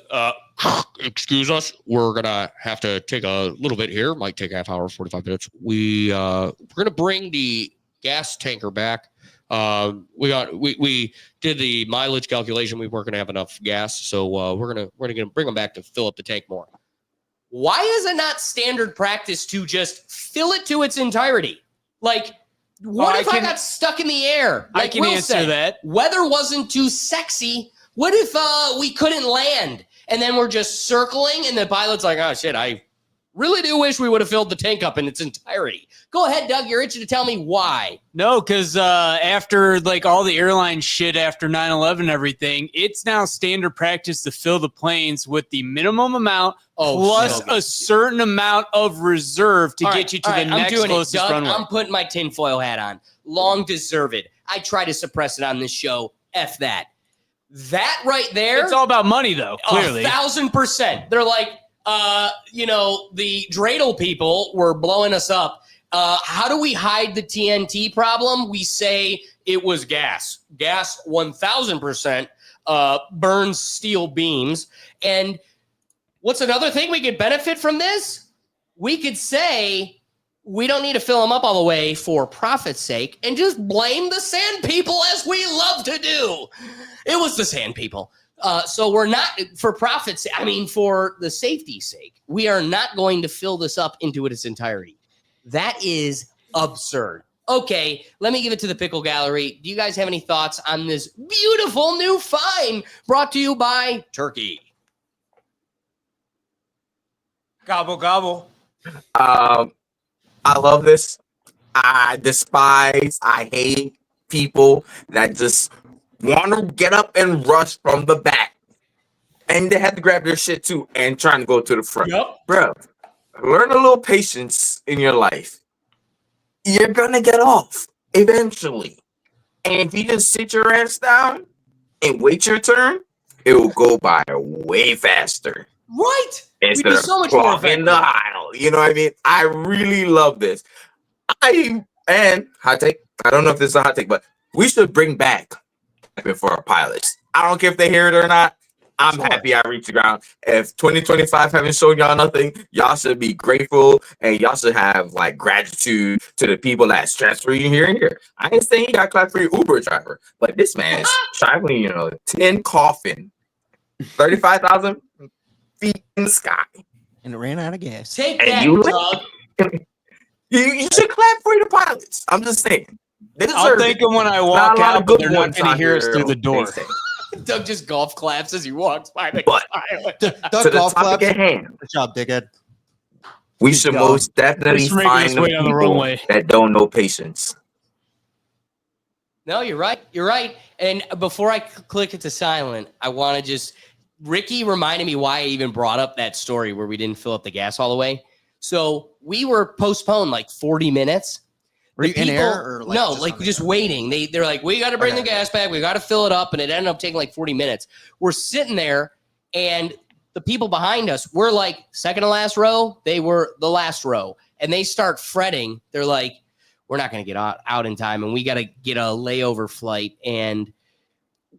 Speaker 1: excuse us, we're going to have to take a little bit here. Might take a half hour, 45 minutes. We're going to bring the gas tanker back. We did the mileage calculation. We weren't going to have enough gas, so we're gonna bring them back to fill up the tank more. Why is it not standard practice to just fill it to its entirety? Like, what if I got stuck in the air? Like
Speaker 5: I can answer that.
Speaker 1: Weather wasn't too sexy. What if we couldn't land and then we're just circling and the pilot's like, oh shit, I really do wish we would have filled the tank up in its entirety. Go ahead, Doug. You're itching to tell me why.
Speaker 5: No, because after like all the airline shit after 9/11 and everything, it's now standard practice to fill the planes with the minimum amount plus a certain amount of reserve to get you to the next closest
Speaker 1: Doug,
Speaker 5: runway.
Speaker 1: I'm putting my tinfoil hat on. Long deserved. I try to suppress it on this show. F that. That right there.
Speaker 5: It's all about money, though, clearly.
Speaker 1: 1,000%. They're like, the dreidel people were blowing us up. How do we hide the TNT problem? We say it was gas. Gas 1,000% burns steel beams. And what's another thing we could benefit from this? We could say we don't need to fill them up all the way for profit's sake and just blame the sand people as we love to do. It was the sand people. So we're not for profit's sake. I mean, for the safety's sake, we are not going to fill this up into its entirety. That is absurd. Okay, let me give it to the Pickle Gallery. Do you guys have any thoughts on this beautiful new find brought to you by Turkey?
Speaker 5: Gobble, gobble.
Speaker 4: I love this. I hate people that just want to get up and rush from the back. And they have to grab their shit too and trying to go to the front.
Speaker 1: Yep.
Speaker 4: Bro, learn a little patience in your life. You're going to get off eventually. And if you just sit your ass down and wait your turn, it will go by way faster.
Speaker 1: Right.
Speaker 4: Instead of
Speaker 1: so much more
Speaker 4: in the aisle. You know what I mean? I really love this. Hot take. I don't know if this is a hot take, but we should bring back for our pilots. I don't care if they hear it or not. I'm happy I reached the ground. If 2025 haven't shown y'all nothing, y'all should be grateful and y'all should have like gratitude to the people that's transferring you here and here. I ain't saying you got clap for your Uber driver, but this man is traveling, 10 coffin, 35,000 feet in the sky.
Speaker 2: And it ran out of gas.
Speaker 1: Take
Speaker 4: And
Speaker 1: that,
Speaker 4: you-
Speaker 1: Doug.
Speaker 4: You should clap for the pilots. I'm just saying.
Speaker 5: I'll thank them when I walk out, but they're not going to hear us through the door.
Speaker 1: Doug just golf claps as he walks by the
Speaker 4: But
Speaker 1: pilot.
Speaker 4: to the topic at hand,
Speaker 2: Good job, dickhead.
Speaker 4: we should most definitely
Speaker 5: Just making
Speaker 4: find
Speaker 5: us
Speaker 4: the
Speaker 5: wait on the
Speaker 4: people
Speaker 5: runway.
Speaker 4: that don't know patience.
Speaker 1: No, you're right. You're right. And before I click it to silent, I want to just Ricky reminded me why I even brought up that story where we didn't fill up the gas all the way. So we were postponed like 40 minutes.
Speaker 2: Were you in air or
Speaker 1: no, like just waiting. They're like, we got to bring the gas back. We got to fill it up. And it ended up taking like 40 minutes. We're sitting there and the people behind us were like second to last row. They were the last row and they start fretting. They're like, we're not going to get out in time and we got to get a layover flight. And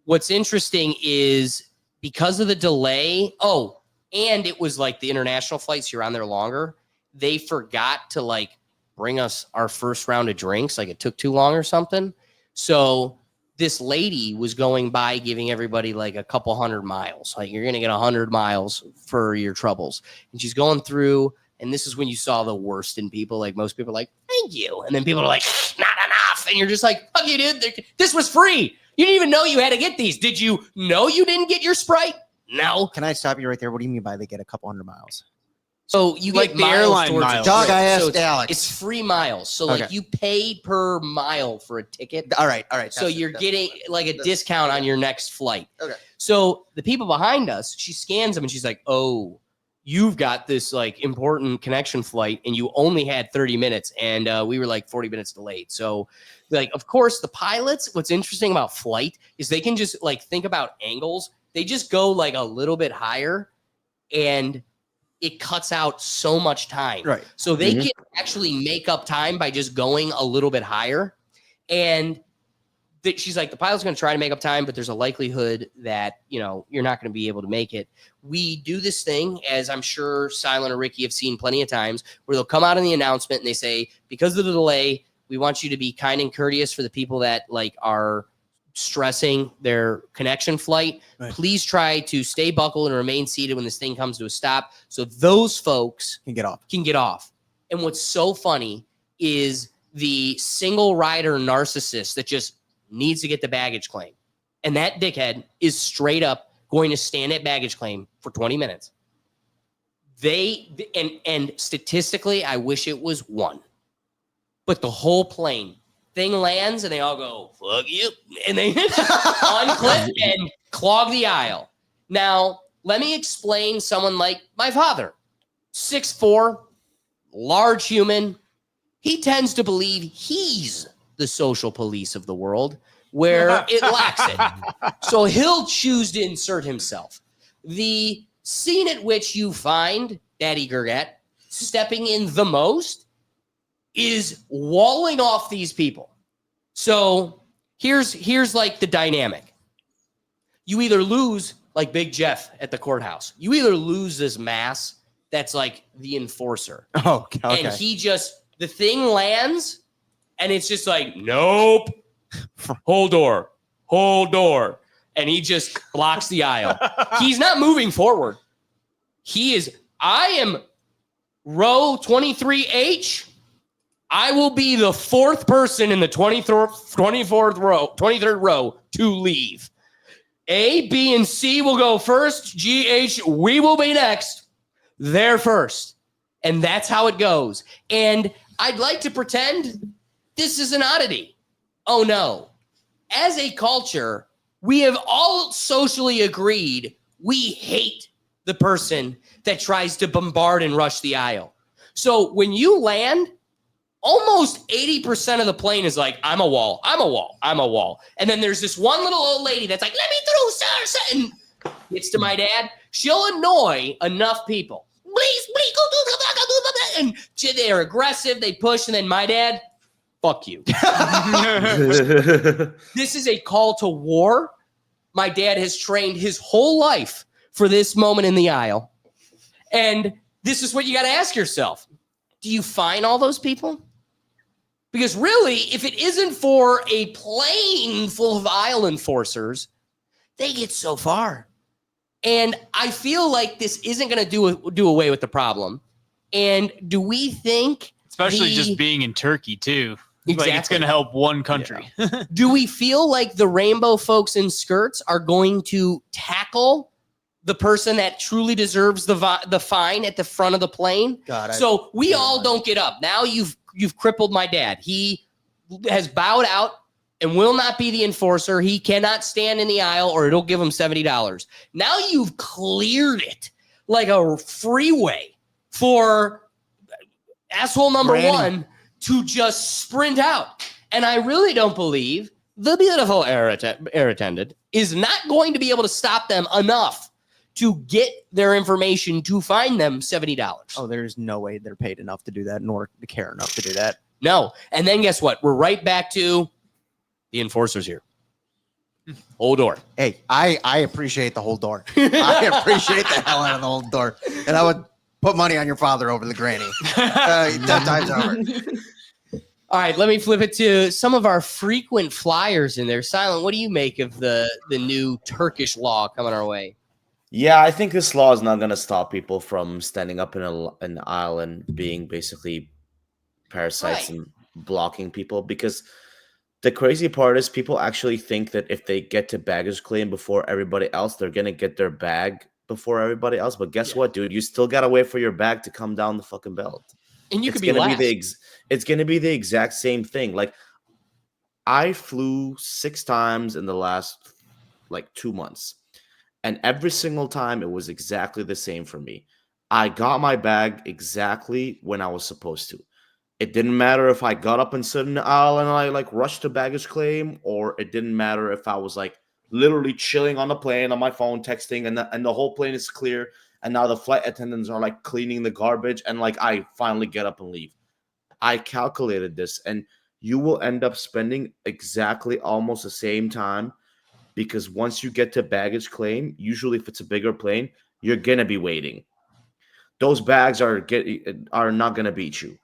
Speaker 1: what's interesting is because of the delay. Oh, and it was like the international flights. You're on there longer. They forgot to like bring us our first round of drinks. Like it took too long or something. So this lady was going by giving everybody like a couple 100 miles. Like you're going to get 100 miles for your troubles. And she's going through, and this is when you saw the worst in people. Like most people are like, thank you. And then people are like, not enough. And you're just like, fuck you, dude. This was free. You didn't even know you had to get these. Did you know you didn't get your Sprite? No.
Speaker 2: Can I stop you right there? What do you mean by they get a couple 100 miles?
Speaker 1: So you
Speaker 5: like
Speaker 1: get
Speaker 5: the airline miles.
Speaker 2: Dog, I asked
Speaker 1: it's,
Speaker 2: Alex.
Speaker 1: It's free miles. So like you pay per mile for a ticket.
Speaker 2: All right.
Speaker 1: So you're getting like a discount on your next flight.
Speaker 2: Okay.
Speaker 1: So the people behind us, she scans them and she's like, oh, you've got this like important connection flight and you only had 30 minutes and we were like 40 minutes delayed. So like, of course, the pilots, what's interesting about flight is they can just like think about angles. They just go like a little bit higher and it cuts out so much time.
Speaker 2: Right.
Speaker 1: So they can actually make up time by just going a little bit higher. And she's like, the pilot's going to try to make up time, but there's a likelihood that, you know, you're not going to be able to make it. We do this thing, as I'm sure Silent or Ricky have seen plenty of times, where they'll come out in the announcement and they say, because of the delay, we want you to be kind and courteous for the people that like are stressing their connection flight. Right. Please try to stay buckled and remain seated when this thing comes to a stop. So those folks
Speaker 2: can get off.
Speaker 1: And what's so funny is the single rider narcissist that just needs to get the baggage claim. And that dickhead is straight up going to stand at baggage claim for 20 minutes. And statistically, I wish it was one. But the whole plane thing lands and they all go, fuck you. And they unclip and clog the aisle. Now, let me explain someone like my father, 6'4", large human. He tends to believe he's the social police of the world where it lacks it. So he'll choose to insert himself. The scene at which you find Daddy Gurgette stepping in the most is walling off these people. So here's like the dynamic. You either lose like Big Jeff at the courthouse. You either lose this mass that's like the enforcer.
Speaker 2: Oh, okay.
Speaker 1: And the thing lands and it's just like, nope, hold door. And he just blocks the aisle. He's not moving forward. I am row 23H. I will be the fourth person in the 23rd row to leave. A, B, and C will go first. G, H, we will be next. They're first. And that's how it goes. And I'd like to pretend this is an oddity. Oh, no. As a culture, we have all socially agreed we hate the person that tries to bombard and rush the aisle. So when you land, almost 80% of the plane is like, I'm a wall. And then there's this one little old lady that's like, let me through, sir. And gets to my dad. She'll annoy enough people. Please, go do that. And they're aggressive. They push. And then my dad, fuck you. This is a call to war. My dad has trained his whole life for this moment in the aisle. And this is what you got to ask yourself. Do you fine all those people? Because really, if it isn't for a plane full of aisle enforcers, they get so far. And I feel like this isn't going to do away with the problem. And do we think...
Speaker 5: Especially just being in Turkey, too.
Speaker 1: Exactly.
Speaker 5: Like it's going to help one country.
Speaker 1: Yeah. Do we feel like the rainbow folks in skirts are going to tackle the person that truly deserves the fine at the front of the plane? So we all don't get up. Now you've crippled my dad. He has bowed out and will not be the enforcer. He cannot stand in the aisle or it'll give him $70. Now you've cleared it like a freeway for asshole number
Speaker 2: Granny.
Speaker 1: one to just sprint out. And I really don't believe the beautiful air attendant is not going to be able to stop them enough to get their information to find them $70.
Speaker 2: Oh, there's no way they're paid enough to do that, nor to care enough to do that.
Speaker 1: No. And then guess what? We're right back to the enforcers here. Whole door.
Speaker 2: Hey, I appreciate the whole door. I appreciate the hell out of the whole door. And I would put money on your father over the granny. 10 times over.
Speaker 1: All right, let me flip it to some of our frequent flyers in there. Silent, what do you make of the new Turkish law coming our way?
Speaker 6: Yeah, I think this law is not going to stop people from standing up in an aisle and being basically parasites
Speaker 1: Right.
Speaker 6: and blocking people, because the crazy part is people actually think that if they get to baggage claim before everybody else, they're going to get their bag before everybody else. But guess what, dude? You still got to wait for your bag to come down the fucking belt.
Speaker 1: And you could be
Speaker 6: gonna
Speaker 1: last.
Speaker 6: It's going to be the exact same thing. Like, I flew 6 times in the last 2 months. And every single time it was exactly the same for me. I got my bag exactly when I was supposed to. It didn't matter if I got up and stood in the aisle and I rushed to baggage claim, or it didn't matter if I was literally chilling on the plane on my phone texting and the whole plane is clear and now the flight attendants are cleaning the garbage and I finally get up and leave. I calculated this, and you will end up spending exactly almost the same time, because once you get to baggage claim, usually if it's a bigger plane, you're gonna be waiting. Those bags are not gonna beat you.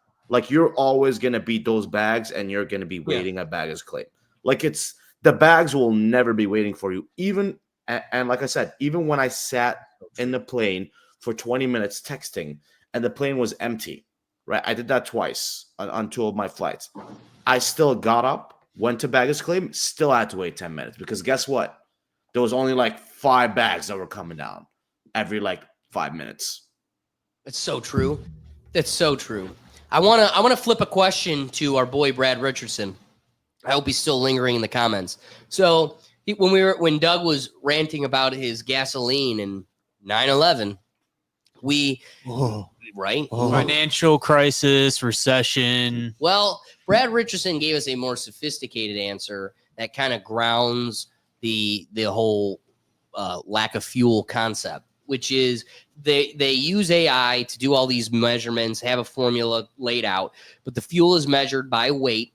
Speaker 6: You're always gonna beat those bags, and you're gonna be waiting at baggage claim. It's the bags will never be waiting for you. Even and like I said, even when I sat in the plane for 20 minutes texting, and the plane was empty, right? I did that twice on 2 of my flights. I still got up, went to baggage claim, still had to wait 10 minutes, because guess what? There was only 5 bags that were coming down every 5 minutes.
Speaker 1: That's so true. That's so true. I wanna flip a question to our boy Brad Richardson. I hope he's still lingering in the comments. So when Doug was ranting about his gasoline and 9/11, right?
Speaker 5: Financial crisis, recession.
Speaker 1: Well, Brad Richardson gave us a more sophisticated answer that kind of grounds the whole lack of fuel concept, which is they use AI to do all these measurements, have a formula laid out, but the fuel is measured by weight.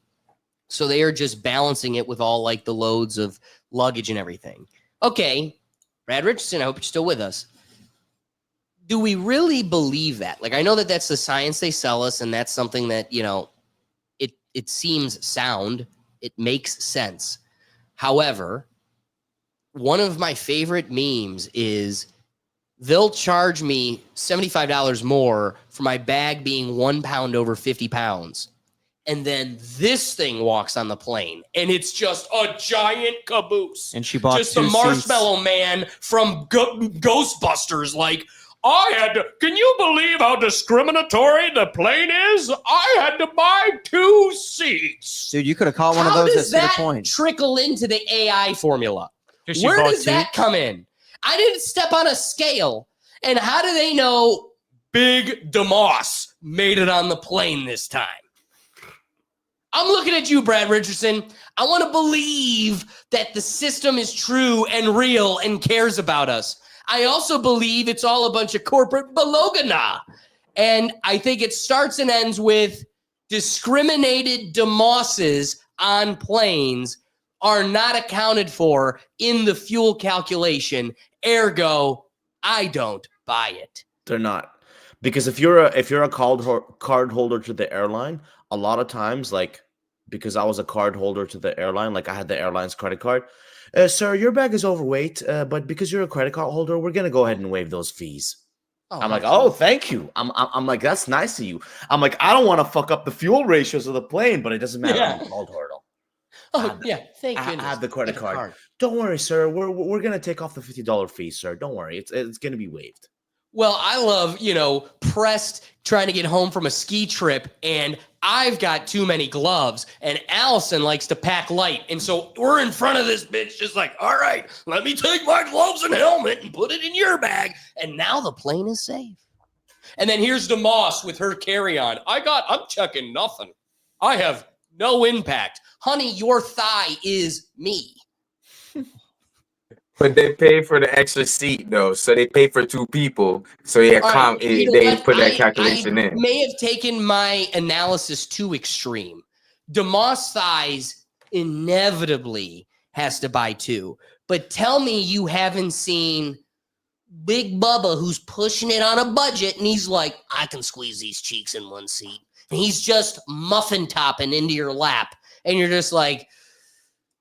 Speaker 1: So they are just balancing it with all the loads of luggage and everything. Okay, Brad Richardson, I hope you're still with us. Do we really believe that? I know that that's the science they sell us, and that's something that, it seems sound. It makes sense. However, one of my favorite memes is they'll charge me $75 more for my bag being 1 pound over 50 pounds. And then this thing walks on the plane, and it's just a giant caboose.
Speaker 2: And she bought
Speaker 1: just the Marshmallow Man from Ghostbusters. Can you believe how discriminatory the plane is? I had to buy 2 seats.
Speaker 2: Dude, you could have caught one of
Speaker 1: How
Speaker 2: those at
Speaker 1: does
Speaker 2: Cedar
Speaker 1: that
Speaker 2: Point.
Speaker 1: trickle into the AI formula?
Speaker 5: She
Speaker 1: Where
Speaker 5: bought
Speaker 1: does
Speaker 5: 2.
Speaker 1: that come in? I didn't step on a scale. And how do they know Big DeMoss made it on the plane this time? I'm looking at you, Brad Richardson. I want to believe that the system is true and real and cares about us. I also believe it's all a bunch of corporate balogana. And I think it starts and ends with discriminated DeMosses on planes are not accounted for in the fuel calculation. Ergo, I don't buy it.
Speaker 6: They're not, because if you're a card holder to the airline, a lot of times, because I was a card holder to the airline, I had the airline's credit card. Sir, your bag is overweight, but because you're a credit card holder, we're gonna go ahead and waive those fees. I'm like, oh, thank you. I'm like, that's nice of you. I'm like, I don't want to fuck up the fuel ratios of the plane, but it doesn't matter.
Speaker 1: Yeah.
Speaker 6: I'm a card holder.
Speaker 1: Oh, yeah. Thank
Speaker 6: I
Speaker 1: goodness.
Speaker 6: have the credit card. Don't worry, sir. We're gonna take off the $50 fee, sir. Don't worry. It's gonna be waived.
Speaker 1: Well, I love, Pressed trying to get home from a ski trip, and I've got too many gloves, and Allison likes to pack light. And so we're in front of this bitch just all right, let me take my gloves and helmet and put it in your bag. And now the plane is safe. And then here's DeMoss with her carry-on. I'm checking nothing. I have no impact. Honey, your thigh is me.
Speaker 4: But they pay for the extra seat though, so they pay for 2 people. So yeah,
Speaker 1: All right, you know
Speaker 4: they
Speaker 1: what?
Speaker 4: put that calculation
Speaker 1: I
Speaker 4: in.
Speaker 1: may have taken my analysis too extreme. DeMoss thighs inevitably has to buy 2. But tell me you haven't seen Big Bubba who's pushing it on a budget and he's like, I can squeeze these cheeks in one seat. And he's just muffin topping into your lap. And you're just like,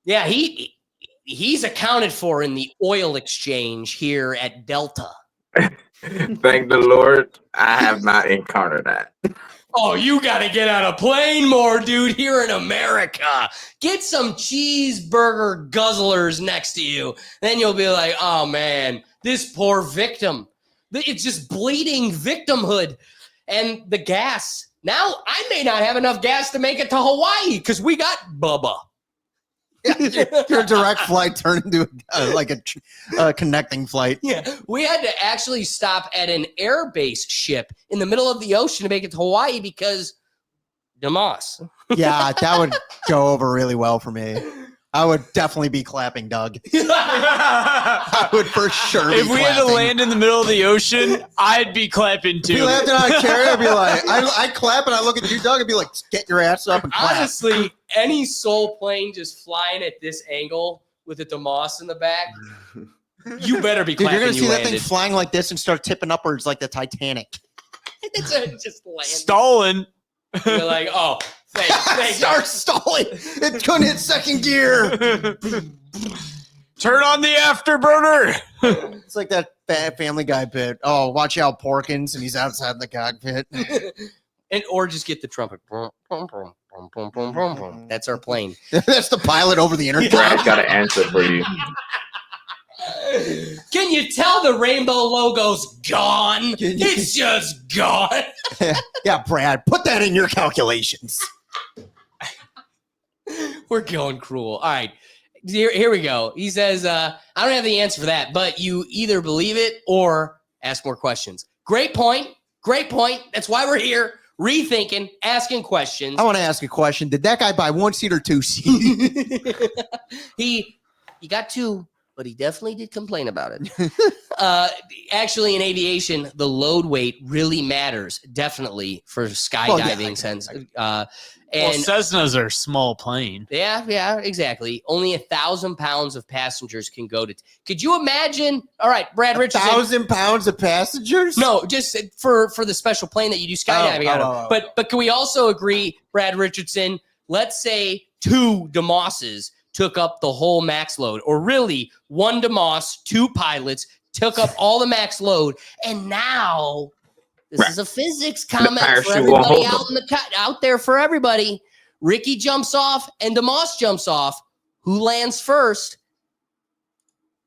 Speaker 1: yeah, he's accounted for in the oil exchange here at Delta.
Speaker 4: Thank the Lord, I have not encountered that.
Speaker 1: Oh, you got to get on a plane more, dude, here in America. Get some cheeseburger guzzlers next to you. Then you'll be like, oh, man, this poor victim. It's just bleeding victimhood. And the gas. Now, I may not have enough gas to make it to Hawaii because we got Bubba.
Speaker 2: Your direct flight turned into a connecting flight.
Speaker 1: Yeah, we had to actually stop at an air base ship in the middle of the ocean to make it to Hawaii because DeMoss.
Speaker 2: Yeah, that would go over really well for me. I would definitely be clapping, Doug. I would for sure be
Speaker 5: If we had to
Speaker 2: clapping.
Speaker 5: land in the middle of the ocean, I'd be clapping
Speaker 2: If we
Speaker 5: too.
Speaker 2: landed on a carrier, I'd be like, I clap and I look at you, Doug, and be like, get your ass up and clap.
Speaker 1: Honestly, any Soul plane just flying at this angle with a DeMoss in the back, you better be
Speaker 2: Dude,
Speaker 1: clapping.
Speaker 2: you're gonna see that thing
Speaker 1: landed.
Speaker 2: flying like this and start tipping upwards like the Titanic.
Speaker 1: It's just landing.
Speaker 5: Stolen.
Speaker 1: You're like, oh, thanks.
Speaker 2: Start stalling. It couldn't hit second gear.
Speaker 5: Turn on the afterburner.
Speaker 2: It's like that bad Family Guy bit. Oh, watch out, Porkins, and he's outside the cockpit.
Speaker 1: Or just get the trumpet. That's our plane.
Speaker 2: That's the pilot over the intercom.
Speaker 4: Brad's got an answer for you.
Speaker 1: Can you tell the rainbow logo's gone?
Speaker 2: Can you-
Speaker 1: It's just gone.
Speaker 2: Yeah, Brad, put that in your calculations.
Speaker 1: We're going cruel. All right. Here we go. He says, I don't have the answer for that, but you either believe it or ask more questions. Great point. Great point. That's why we're here. Rethinking, asking questions.
Speaker 2: I want to ask a question. Did that guy buy 1 seat or 2 seat?
Speaker 1: He got 2, but he definitely did complain about it. Actually, in aviation, the load weight really matters, definitely for skydiving sense.
Speaker 5: Well,
Speaker 1: And
Speaker 5: Cessnas are small plane.
Speaker 1: yeah, exactly. Only 1,000 pounds of passengers can go to. Could you imagine? All right, Brad Richardson.
Speaker 2: 1,000 pounds of passengers?
Speaker 1: No, just for the special plane that you do skydiving out of. But can we also agree, Brad Richardson? Let's say 2 DeMosses took up the whole max load, or really 1 DeMoss, 2 pilots took up all the max load, and now this is a physics comment for
Speaker 4: parachute won't
Speaker 1: everybody
Speaker 4: hold
Speaker 1: out there for everybody. Ricky jumps off and DeMoss jumps off. Who lands first?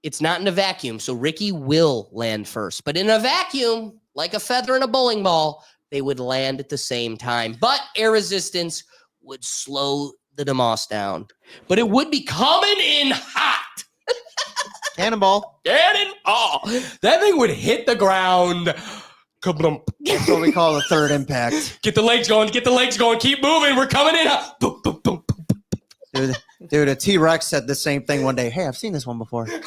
Speaker 1: It's not in a vacuum, so Ricky will land first. But in a vacuum, like a feather in a bowling ball, they would land at the same time. But air resistance would slow the DeMoss down. But it would be coming in hot.
Speaker 2: Cannonball.
Speaker 1: Oh, that thing would hit the ground. Kablump.
Speaker 2: That's what we call the third impact.
Speaker 1: Get the legs going. Get the legs going. Keep moving. We're coming in. Boom, boom, boom, boom.
Speaker 2: Dude, a T-Rex said the same thing one day. Hey, I've seen this one before.
Speaker 1: Yeah,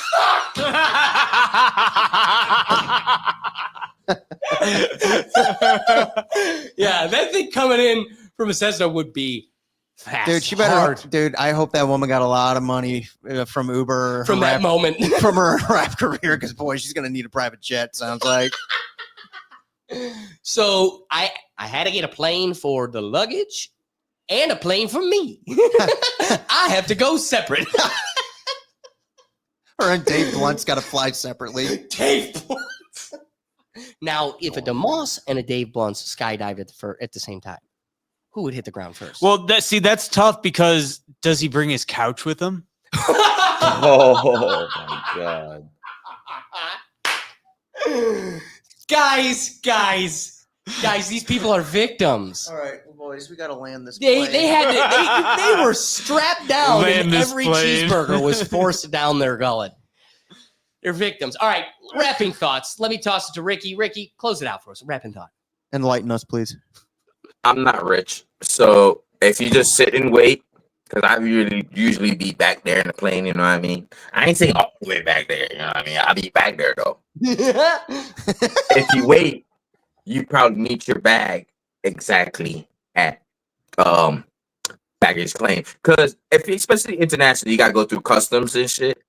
Speaker 1: that thing coming in from a Cessna would be fast.
Speaker 2: Dude, she better.
Speaker 1: hard
Speaker 2: Dude, I hope that woman got a lot of money from Uber
Speaker 1: from that moment.
Speaker 2: from her rap career, because boy, she's gonna need a private jet. Sounds like.
Speaker 1: So I had to get a plane for the luggage and a plane for me. I have to go separate.
Speaker 2: Her and Dave Blunt's got to fly separately.
Speaker 1: Dave Blunt. Now, if a DeMoss and a Dave Blunt skydive at the same time, who would hit the ground first?
Speaker 5: Well, that's tough because does he bring his couch with him?
Speaker 6: Oh my god.
Speaker 1: Guys, these people are victims.
Speaker 2: All right, well, boys, we got to land this.
Speaker 1: They
Speaker 2: plane.
Speaker 1: had to, they were strapped down
Speaker 5: Land
Speaker 1: and
Speaker 5: this
Speaker 1: every
Speaker 5: plane.
Speaker 1: cheeseburger was forced down their gullet. They're victims. All right, wrapping thoughts. Let me toss it to Ricky. Ricky, close it out for us. Wrapping thought.
Speaker 2: Enlighten us, please.
Speaker 4: I'm not rich, so if you just sit and wait, because I usually be back there in the plane. You know what I mean? I ain't saying all the way back there. You know what I mean? I'll be back there though. If you wait, you probably meet your bag exactly at baggage claim. Because if especially international, you gotta go through customs and shit.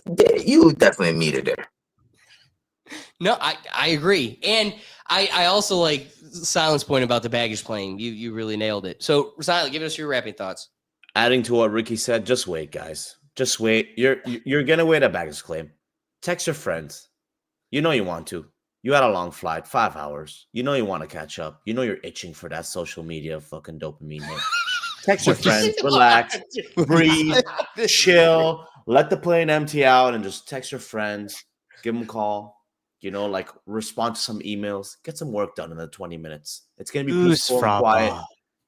Speaker 4: Yeah, you definitely meet it there.
Speaker 1: No, I agree. And I also like Silent's point about the baggage claim. You really nailed it. So, Silent, give us your wrapping thoughts.
Speaker 6: Adding to what Ricky said, just wait, guys. Just wait. You're gonna wait at baggage claim. Text your friends. You know you want to. You had a long flight, 5 hours. You know you want to catch up. You know you're itching for that social media fucking dopamine hit. Text your friends, relax, breathe, chill, let the plane empty out, and just text your friends, give them a call. You know, like respond to some emails, get some work done in the 20 minutes. It's gonna be peaceful and quiet.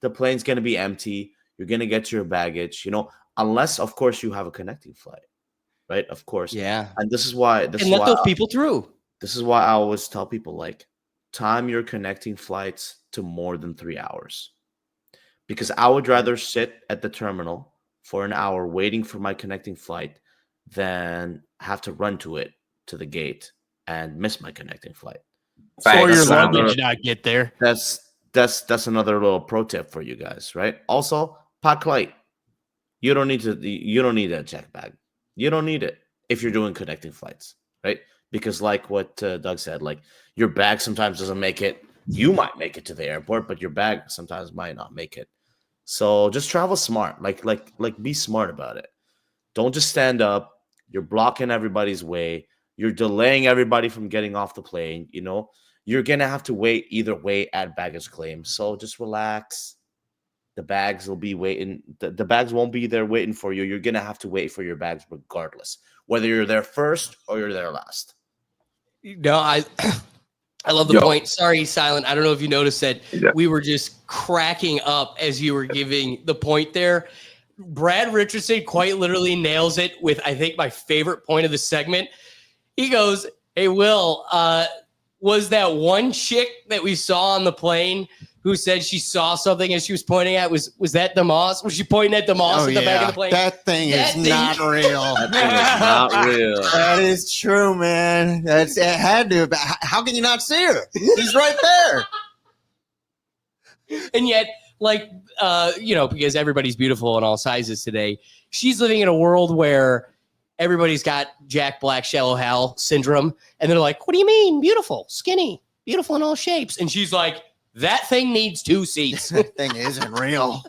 Speaker 6: The plane's gonna be empty. You're gonna get to your baggage. You know, unless of course you have a connecting flight, right? Of course,
Speaker 1: Yeah.
Speaker 6: And this is why.
Speaker 1: And let those people through.
Speaker 6: This is why I always tell people, like, time your connecting flights to more than 3 hours. Because I would rather sit at the terminal for an hour waiting for my connecting flight than have to run to the gate and miss my connecting flight.
Speaker 5: Or your
Speaker 4: Facts.
Speaker 5: luggage not get there.
Speaker 6: That's another little pro tip for you guys, right? Also, pack light. You don't need a check bag. You don't need it if you're doing connecting flights, right? Because like what Doug said, like your bag sometimes doesn't make it. You might make it to the airport, but your bag sometimes might not make it. So just travel smart. Like be smart about it. Don't just stand up. You're blocking everybody's way. You're delaying everybody from getting off the plane. You know, you're gonna have to wait either way at baggage claim. So just relax. The bags will be waiting. The bags won't be there waiting for you. You're gonna have to wait for your bags regardless, whether you're there first or you're there last.
Speaker 1: No, I love the point. Sorry, Silent. I don't know if you noticed that we were just cracking up as you were giving the point there. Brad Richardson quite literally nails it with, I think, my favorite point of the segment. He goes, "Hey, Will, was that one chick that we saw on the plane who said she saw something as she was pointing at? Was that DeMoss? Was she pointing at DeMoss at the back of the plane?
Speaker 2: That thing is not real.
Speaker 6: That thing is not real.
Speaker 2: That is true, man. It had to. But how can you not see her? He's right there.
Speaker 1: And yet, like, because everybody's beautiful in all sizes today, she's living in a world where everybody's got Jack Black, Shallow Hal syndrome. And they're like, what do you mean? Beautiful, skinny, beautiful in all shapes. And she's like, that thing needs 2 seats.
Speaker 2: That thing isn't real.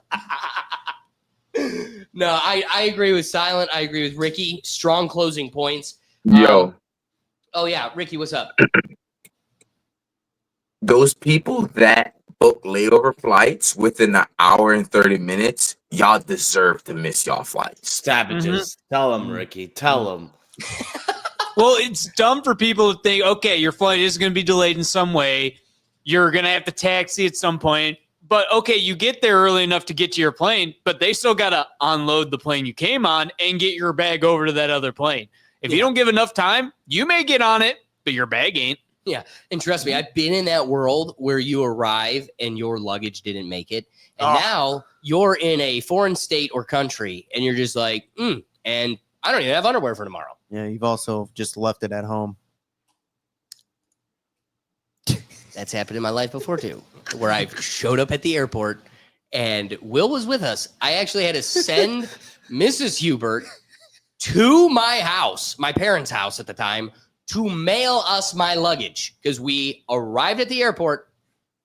Speaker 1: No, I agree with Silent. I agree with Ricky. Strong closing points.
Speaker 4: Yo.
Speaker 1: Oh, yeah. Ricky, what's up?
Speaker 4: Those people that book layover flights within an hour and 30 minutes, y'all deserve to miss y'all flights.
Speaker 6: Savages. Tell them, Ricky. Tell them.
Speaker 5: Well, it's dumb for people to think, okay, your flight is going to be delayed in some way. You're going to have to taxi at some point. But, okay, you get there early enough to get to your plane, but they still got to unload the plane you came on and get your bag over to that other plane. If you don't give enough time, you may get on it, but your bag ain't.
Speaker 1: Yeah. And trust me, I've been in that world where you arrive and your luggage didn't make it. And now you're in a foreign state or country and you're just like, and I don't even have underwear for tomorrow.
Speaker 2: Yeah, you've also just left it at home.
Speaker 1: That's happened in my life before, too, where I showed up at the airport and Will was with us. I actually had to send Mrs. Hubert to my house, my parents' house at the time, to mail us my luggage because we arrived at the airport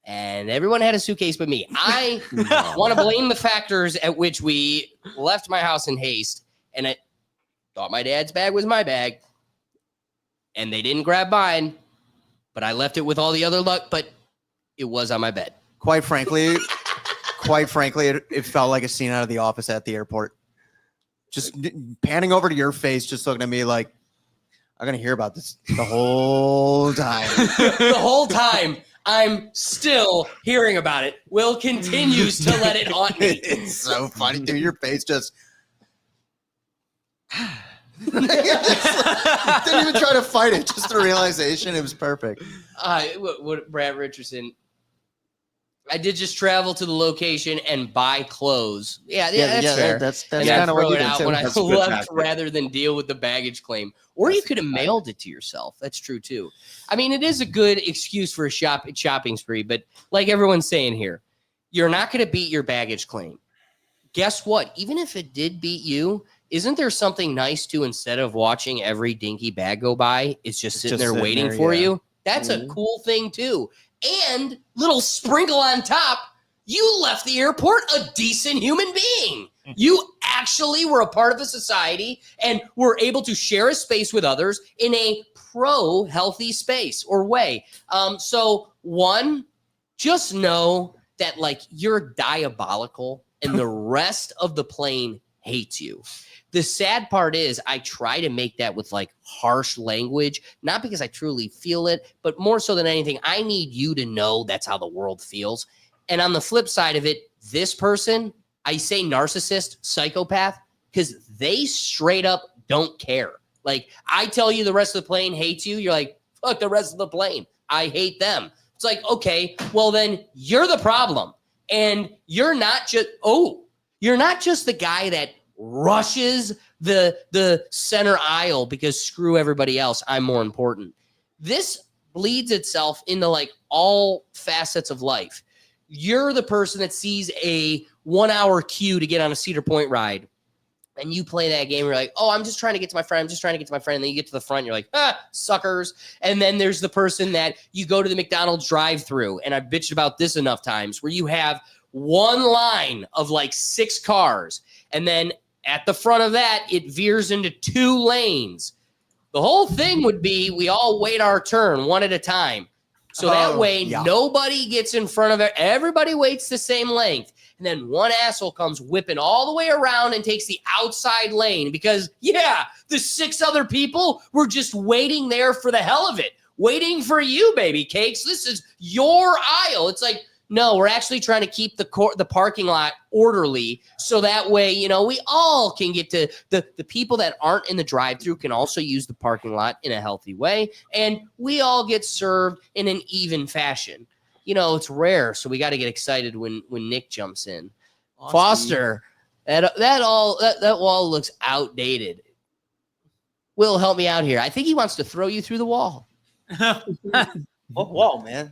Speaker 1: and everyone had a suitcase but me. I want to blame the factors at which we left my house in haste, and I thought my dad's bag was my bag, and they didn't grab mine, but I left it with all the other luck, but it was on my bed.
Speaker 2: Quite frankly, it felt like a scene out of The Office at the airport. Just panning over to your face, just looking at me like, I'm going to hear about this the whole time.
Speaker 1: The whole time, I'm still hearing about it. Will continues to let it haunt me.
Speaker 2: It's so funny, dude. Your face just... didn't even try to fight it. Just the realization. It was perfect.
Speaker 1: What Brad Richardson, I did just travel to the location and buy clothes. Yeah, that's fair.
Speaker 2: That's
Speaker 1: And
Speaker 2: kind of what
Speaker 1: throw
Speaker 2: you
Speaker 1: it
Speaker 2: did
Speaker 1: out
Speaker 2: too.
Speaker 1: when I
Speaker 6: That's a good
Speaker 1: left
Speaker 6: tactic.
Speaker 1: rather than deal with the baggage claim. Or you could have mailed it to yourself. That's true too. I mean, it is a good excuse for a shopping spree, but like everyone's saying here, you're not going to beat your baggage claim. Guess what? Even if it did beat you, isn't there something nice to, instead of watching every dinky bag go by, it's just sitting there waiting for you? That's a cool thing too. And little sprinkle on top, you left the airport a decent human being. You actually were a part of a society and were able to share a space with others in a pro-healthy space or way. So one, just know that like you're diabolical and the rest of the plane hates you. The sad part is I try to make that with like harsh language, not because I truly feel it, but more so than anything, I need you to know that's how the world feels. And on the flip side of it, this person, I say narcissist, psychopath, because they straight up don't care. Like I tell you the rest of the plane hates you. You're like, fuck the rest of the plane. I hate them. It's like, okay, well then you're the problem. And you're not just the guy that rushes the center aisle because screw everybody else, I'm more important. This bleeds itself into like all facets of life. You're the person that sees a 1 hour queue to get on a Cedar Point ride, and you play that game. You're like, oh, I'm just trying to get to my friend. And then you get to the front. You're like, suckers. And then there's the person that you go to the McDonald's drive-thru, and I've bitched about this enough times, where you have one line of like 6 cars, and then at the front of that, it veers into 2 lanes. The whole thing would be we all wait our turn one at a time. So that way, nobody gets in front of it. Everybody waits the same length. And then one asshole comes whipping all the way around and takes the outside lane because, the 6 other people were just waiting there for the hell of it. Waiting for you, baby cakes. This is your aisle. It's like, no, we're actually trying to keep the parking lot orderly so that way, we all can get to the people that aren't in the drive-thru can also use the parking lot in a healthy way, and we all get served in an even fashion. It's rare, so we got to get excited when Nick jumps in. Awesome. Foster, that wall looks outdated. Will, help me out here. I think he wants to throw you through the wall.
Speaker 7: What wall, man?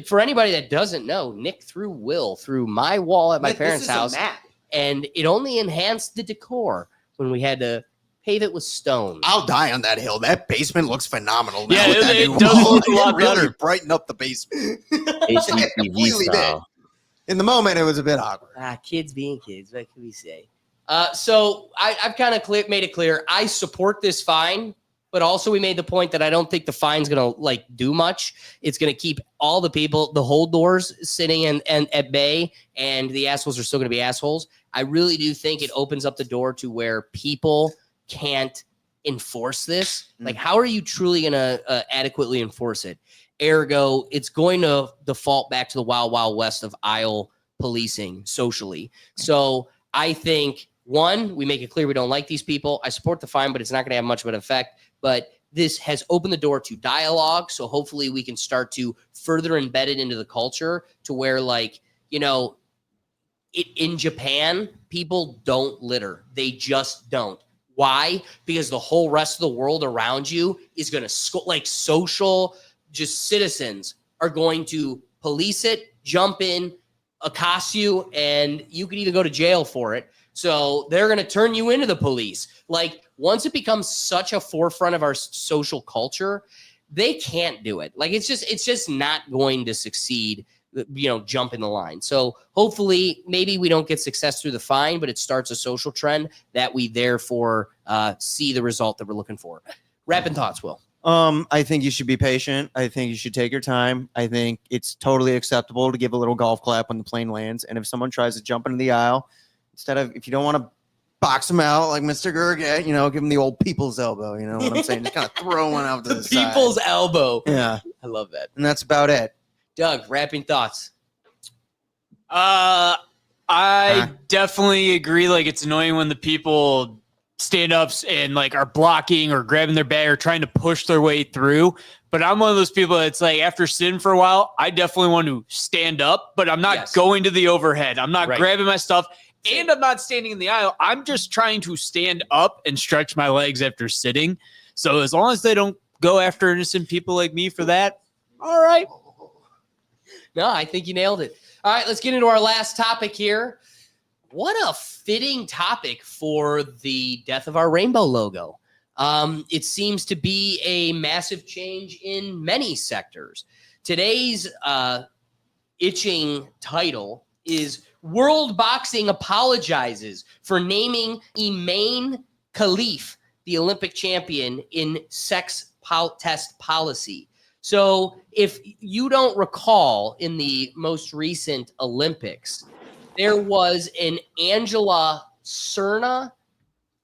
Speaker 1: For anybody that doesn't know, Nick threw Will through my wall at my parents' house, and it only enhanced the decor when we had to pave it with stone.
Speaker 2: I'll die on that hill. That basement looks phenomenal now.
Speaker 5: Yeah,
Speaker 2: with that
Speaker 5: it
Speaker 2: new
Speaker 5: does
Speaker 2: wall.
Speaker 5: look a lot
Speaker 2: really
Speaker 5: better.
Speaker 2: brighten up the basement.
Speaker 6: HGTV
Speaker 2: Completely
Speaker 6: style.
Speaker 2: In the moment, it was a bit awkward.
Speaker 1: Kids being kids. What can we say? So I've kind of made it clear. I support this fine, but also we made the point that I don't think the fine's going to do much. It's going to keep all the people, the hold doors sitting and at bay, and the assholes are still going to be assholes. I really do think it opens up the door to where people can't enforce this. Like, how are you truly going to adequately enforce it? Ergo, it's going to default back to the wild, wild west of aisle policing socially. So I think, one, we make it clear we don't like these people. I support the fine, but it's not going to have much of an effect. But this has opened the door to dialogue. So hopefully we can start to further embed it into the culture to where, in Japan, people don't litter. They just don't. Why? Because the whole rest of the world around you is going to social citizens are going to police it, jump in, accost you, and you could even go to jail for it. So they're going to turn you into the police. Once it becomes such a forefront of our social culture, they can't do it. It's just not going to succeed, jump in the line. So hopefully maybe we don't get success through the fine, but it starts a social trend that we therefore see the result that we're looking for. Rapid thoughts, Will.
Speaker 2: I think you should be patient. I think you should take your time. I think it's totally acceptable to give a little golf clap when the plane lands. And if someone tries to jump into the aisle, if you don't want to box him out like Mr. Gurgett, give him the old people's elbow. You know what I'm saying? Just kind of throw one out to the side.
Speaker 1: People's elbow.
Speaker 2: Yeah.
Speaker 1: I love that.
Speaker 2: And that's about it.
Speaker 1: Doug, wrapping thoughts.
Speaker 5: I definitely agree. It's annoying when the people stand-ups and like are blocking or grabbing their bag or trying to push their way through. But I'm one of those people that's like, after sitting for a while, I definitely want to stand up, but I'm not going to the overhead. I'm not grabbing my stuff, and I'm not standing in the aisle. I'm just trying to stand up and stretch my legs after sitting. So as long as they don't go after innocent people like me for that, all right.
Speaker 1: No, I think you nailed it. All right, let's get into our last topic here. What a fitting topic for the death of our rainbow logo. It seems to be a massive change in many sectors. Today's itching title is World Boxing Apologizes for Naming Imane Khelif the Olympic champion in sex test policy. So if you don't recall, in the most recent Olympics, there was an Angela Serna,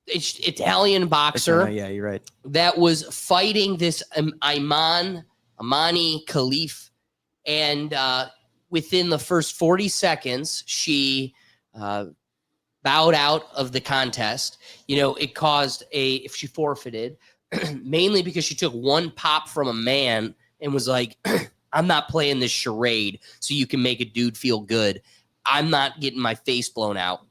Speaker 1: Italian boxer.
Speaker 2: Yeah, you're right.
Speaker 1: That was fighting this Imane Khelif. And within the first 40 seconds, she bowed out of the contest. You know, it caused if she forfeited, mainly because she took one pop from a man and was like, I'm not playing this charade so you can make a dude feel good. I'm not getting my face blown out.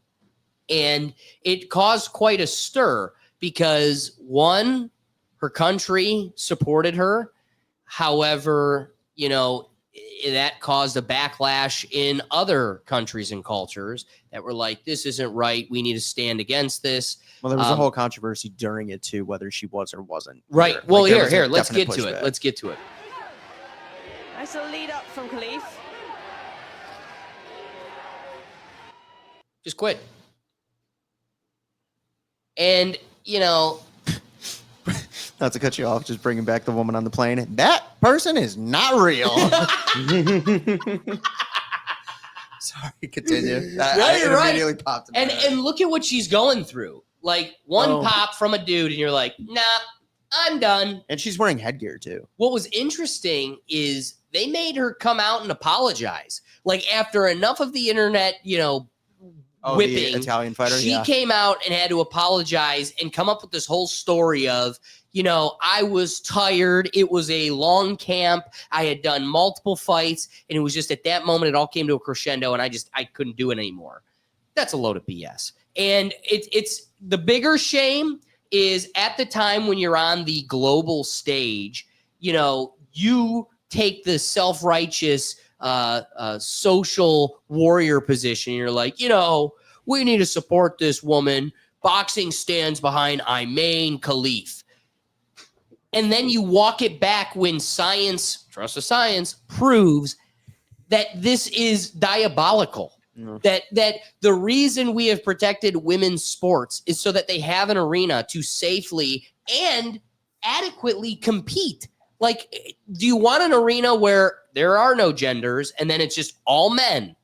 Speaker 1: And it caused quite a stir because, one, her country supported her. However, you know, that caused a backlash in other countries and cultures that were like, this isn't right. We need to stand against this.
Speaker 2: Well, there was a whole controversy during it, too, whether she was or wasn't.
Speaker 1: Right.
Speaker 2: Either.
Speaker 1: Well,
Speaker 2: like,
Speaker 1: here, let's get to it. Let's get to it.
Speaker 8: Nice little lead up from Khelif.
Speaker 1: Just quit. And, you know,
Speaker 2: not to cut you off, just bringing back the woman on the plane. That person is not real. Sorry, continue.
Speaker 1: You're right.
Speaker 2: Immediately popped in my head.
Speaker 1: And look at what she's going through. Like, one pop from a dude, and you're like, nah, I'm done.
Speaker 2: And she's wearing headgear, too.
Speaker 1: What was interesting is they made her come out and apologize. Like, after enough of the internet, you know, whipping,
Speaker 2: the Italian fighter,
Speaker 1: she came out and had to apologize and come up with this whole story of, you know, I was tired. It was a long camp. I had done multiple fights, and it was just at that moment it all came to a crescendo, and I couldn't do it anymore. That's a load of BS. And it's the bigger shame is at the time when you're on the global stage, you know, you take the self-righteous social warrior position. You're like, you know, we need to support this woman. Boxing stands behind Imane Khelif. And then you walk it back when science, trust the science, proves that this is diabolical. That the reason we have protected women's sports is so that they have an arena to safely and adequately compete. Like, do you want an arena where there are no genders and then it's just all men?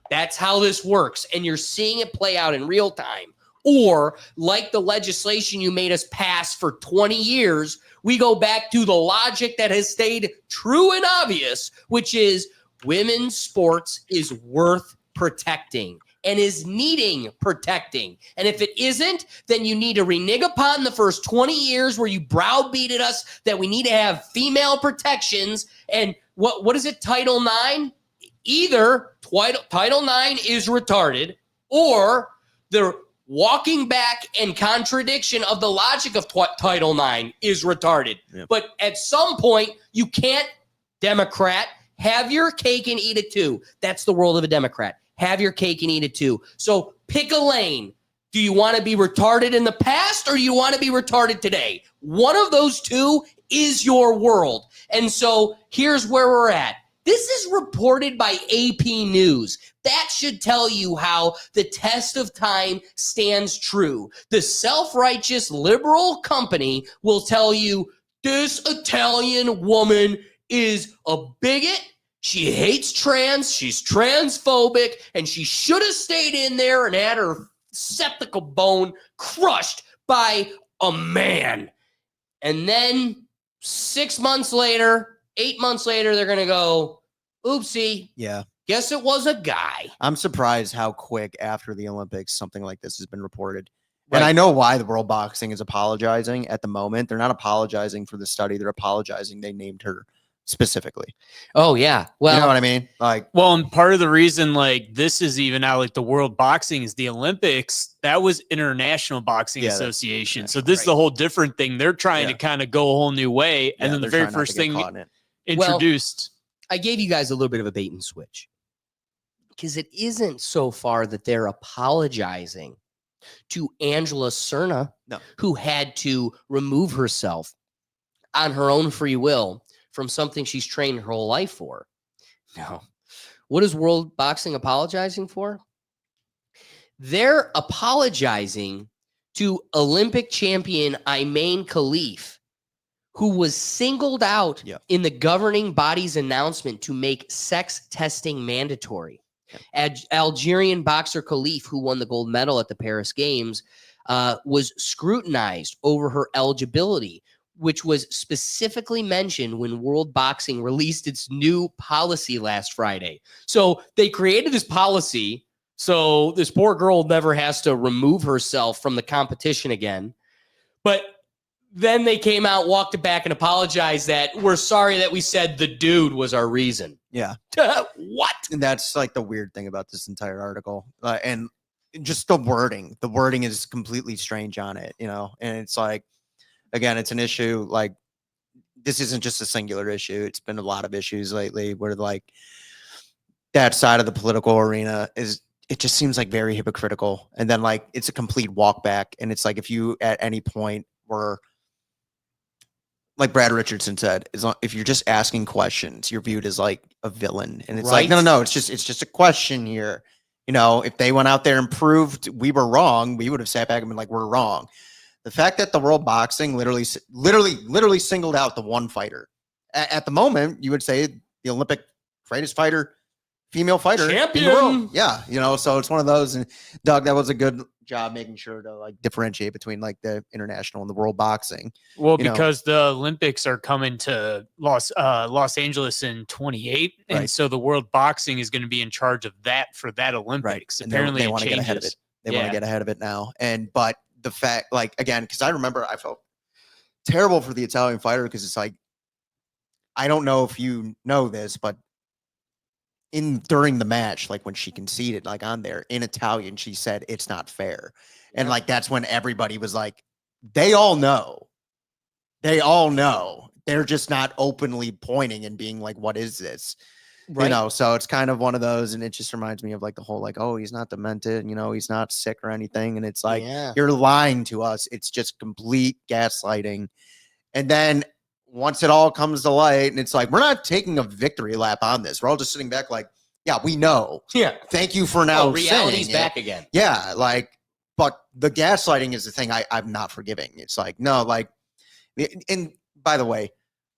Speaker 1: That's how this works. And you're seeing it play out in real time. Or like the legislation you made us pass for 20 years, we go back to the logic that has stayed true and obvious, which is women's sports is worth protecting and is needing protecting. And if it isn't, then you need to renege upon the first 20 years where you browbeated us that we need to have female protections. And what is it, Title IX? Either Title IX is retarded, or the walking back and contradiction of the logic of Title IX is retarded. Yep. But at some point, you can't, Democrat, have your cake and eat it too. That's the world of a Democrat. Have your cake and eat it too. So pick a lane. Do you want to be retarded in the past, or do you want to be retarded today? One of those two is your world. And so here's where we're at. This is reported by AP News. That should tell you how the test of time stands true. The self-righteous liberal company will tell you this Italian woman is a bigot. She hates trans. She's transphobic, and she should have stayed in there and had her septical bone crushed by a man. And then 6 months later, 8 months later, they're going to go, oopsie.
Speaker 2: Yeah.
Speaker 1: Guess it was a guy.
Speaker 2: I'm surprised how quick after the Olympics something like this has been reported. And I know why the World Boxing is apologizing at the moment. They're not apologizing for the study. They're apologizing they named her specifically.
Speaker 1: Oh, yeah. Well,
Speaker 2: you know what I mean? Like,
Speaker 5: well, and part of the reason like this is even out like the World Boxing is the Olympics. That was International Boxing Association. So this is a whole different thing. They're trying to kind of go a whole new way. And then the very first thing introduced.
Speaker 1: I gave you guys a little bit of a bait and switch because it isn't so far that they're apologizing to Angela Cerna, who had to remove herself on her own free will from something she's trained her whole life for. No. What is World Boxing apologizing for? They're apologizing to Olympic champion Imane Khelif, who was singled out in the governing body's announcement to make sex testing mandatory. Algerian boxer Khelif, who won the gold medal at the Paris Games, was scrutinized over her eligibility, which was specifically mentioned when World Boxing released its new policy last Friday. So they created this policy so this poor girl never has to remove herself from the competition again. But then they came out, walked it back, and apologized that we're sorry that we said the dude was our reason.
Speaker 2: Yeah.
Speaker 1: What?
Speaker 2: And that's like the weird thing about this entire article. And just the wording. The wording is completely strange on it, you know? And it's like, again, it's an issue. Like, this isn't just a singular issue. It's been a lot of issues lately where, like, that side of the political arena is, it just seems like very hypocritical. And then, like, it's a complete walk back. And it's like, if you at any point were, like Brad Richardson said, if you're just asking questions, you're viewed as like a villain. And it's like, no, it's just a question here. You know, if they went out there and proved we were wrong, we would have sat back and been like, we're wrong. The fact that the World Boxing literally singled out the one fighter at the moment, you would say the Olympic greatest fighter, female fighter
Speaker 1: champion
Speaker 2: in the world. Yeah. You know, so it's one of those. And Doug, that was a good job making sure to like differentiate between like the international and the World Boxing.
Speaker 5: Well, because the Olympics are coming to Los Angeles in 28, and so the World Boxing is going to be in charge of that for that Olympics.
Speaker 2: Right. And
Speaker 5: apparently,
Speaker 2: they want to get ahead of it. They want to get ahead of it now. But the fact, like, again, because I remember I felt terrible for the Italian fighter because it's like, I don't know if you know this, but during the match, like when she conceded, like on there in Italian, she said it's not fair. And like that's when everybody was like, they all know. They're just not openly pointing and being like, what is this? Right. You know, so it's kind of one of those, and it just reminds me of like the whole like, oh, he's not demented, you know, he's not sick or anything. And it's like, you're lying to us. It's just complete gaslighting. And then once it all comes to light, and it's like, we're not taking a victory lap on this. We're all just sitting back like, yeah, we know.
Speaker 1: Yeah.
Speaker 2: Thank you for now.
Speaker 1: Reality's back again.
Speaker 2: Yeah. Like, but the gaslighting is the thing I'm not forgiving. It's like, no, like, and by the way,